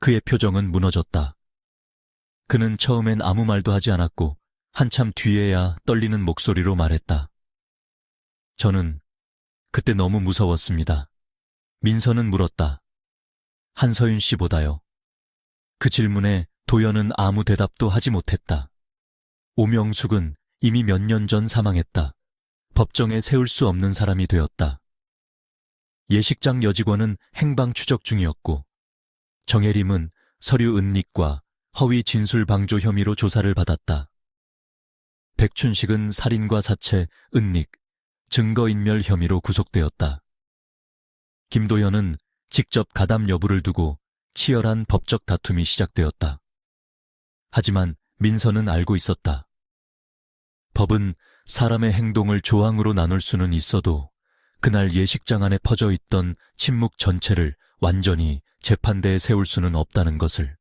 그의 표정은 무너졌다. 그는 처음엔 아무 말도 하지 않았고 한참 뒤에야 떨리는 목소리로 말했다. 저는 그때 너무 무서웠습니다. 민서는 물었다. 한서윤 씨보다요. 그 질문에 도연은 아무 대답도 하지 못했다. 오명숙은 이미 몇 년 전 사망했다. 법정에 세울 수 없는 사람이 되었다. 예식장 여직원은 행방 추적 중이었고 정혜림은 서류 은닉과 허위 진술 방조 혐의로 조사를 받았다. 백춘식은 살인과 사체, 은닉, 증거인멸 혐의로 구속되었다. 김도현은 직접 가담 여부를 두고 치열한 법적 다툼이 시작되었다. 하지만 민서는 알고 있었다. 법은 사람의 행동을 조항으로 나눌 수는 있어도 그날 예식장 안에 퍼져 있던 침묵 전체를 완전히 재판대에 세울 수는 없다는 것을.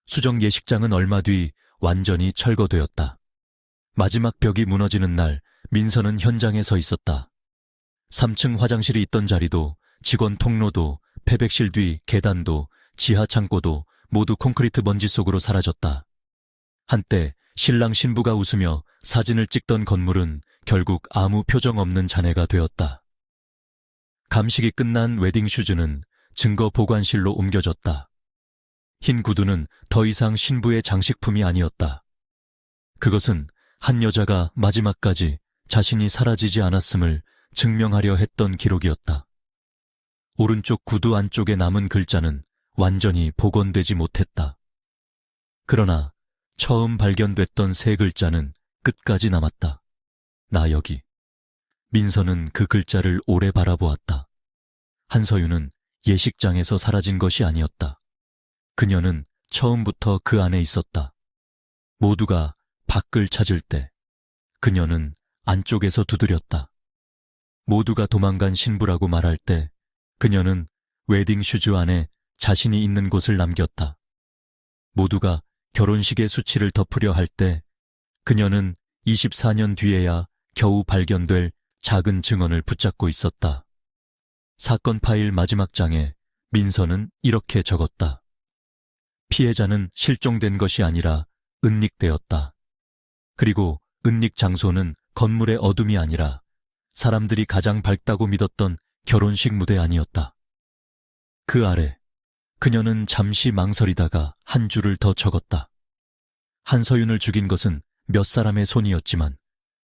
수정 예식장은 얼마 뒤 완전히 철거되었다. 마지막 벽이 무너지는 날 민서는 현장에 서 있었다. 3층 화장실이 있던 자리도 직원 통로도 패백실 뒤 계단도 지하 창고도 모두 콘크리트 먼지 속으로 사라졌다. 한때 신랑 신부가 웃으며 사진을 찍던 건물은 결국 아무 표정 없는 잔해가 되었다. 감식이 끝난 웨딩 슈즈는 증거 보관실로 옮겨졌다. 흰 구두는 더 이상 신부의 장식품이 아니었다. 그것은 한 여자가 마지막까지 자신이 사라지지 않았음을 증명하려 했던 기록이었다. 오른쪽 구두 안쪽에 남은 글자는 완전히 복원되지 못했다. 그러나 처음 발견됐던 세 글자는 끝까지 남았다. 나 여기. 민서는 그 글자를 오래 바라보았다. 한서윤은 예식장에서 사라진 것이 아니었다. 그녀는 처음부터 그 안에 있었다. 모두가 밖을 찾을 때 그녀는 안쪽에서 두드렸다. 모두가 도망간 신부라고 말할 때 그녀는 웨딩 슈즈 안에 자신이 있는 곳을 남겼다. 모두가 결혼식의 수치를 덮으려 할 때 그녀는 24년 뒤에야 겨우 발견될 작은 증언을 붙잡고 있었다. 사건 파일 마지막 장에 민서는 이렇게 적었다. 피해자는 실종된 것이 아니라 은닉되었다. 그리고 은닉 장소는 건물의 어둠이 아니라 사람들이 가장 밝다고 믿었던 결혼식 무대 아니었다. 그 아래 그녀는 잠시 망설이다가 한 줄을 더 적었다. 한서윤을 죽인 것은 몇 사람의 손이었지만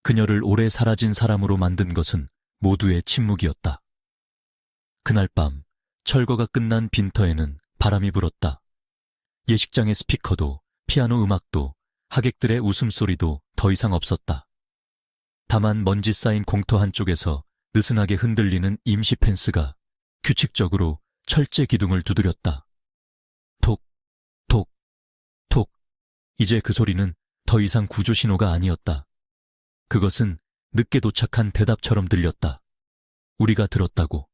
그녀를 오래 사라진 사람으로 만든 것은 모두의 침묵이었다. 그날 밤 철거가 끝난 빈터에는 바람이 불었다. 예식장의 스피커도 피아노 음악도 하객들의 웃음소리도 더 이상 없었다. 다만 먼지 쌓인 공터 한쪽에서 느슨하게 흔들리는 임시 펜스가 규칙적으로 철제 기둥을 두드렸다. 톡, 톡, 톡. 이제 그 소리는 더 이상 구조 신호가 아니었다. 그것은 늦게 도착한 대답처럼 들렸다. 우리가 들었다고.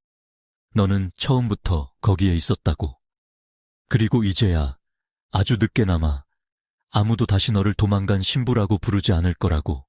너는 처음부터 거기에 있었다고. 그리고 이제야 아주 늦게나마 아무도 다시 너를 도망간 신부라고 부르지 않을 거라고.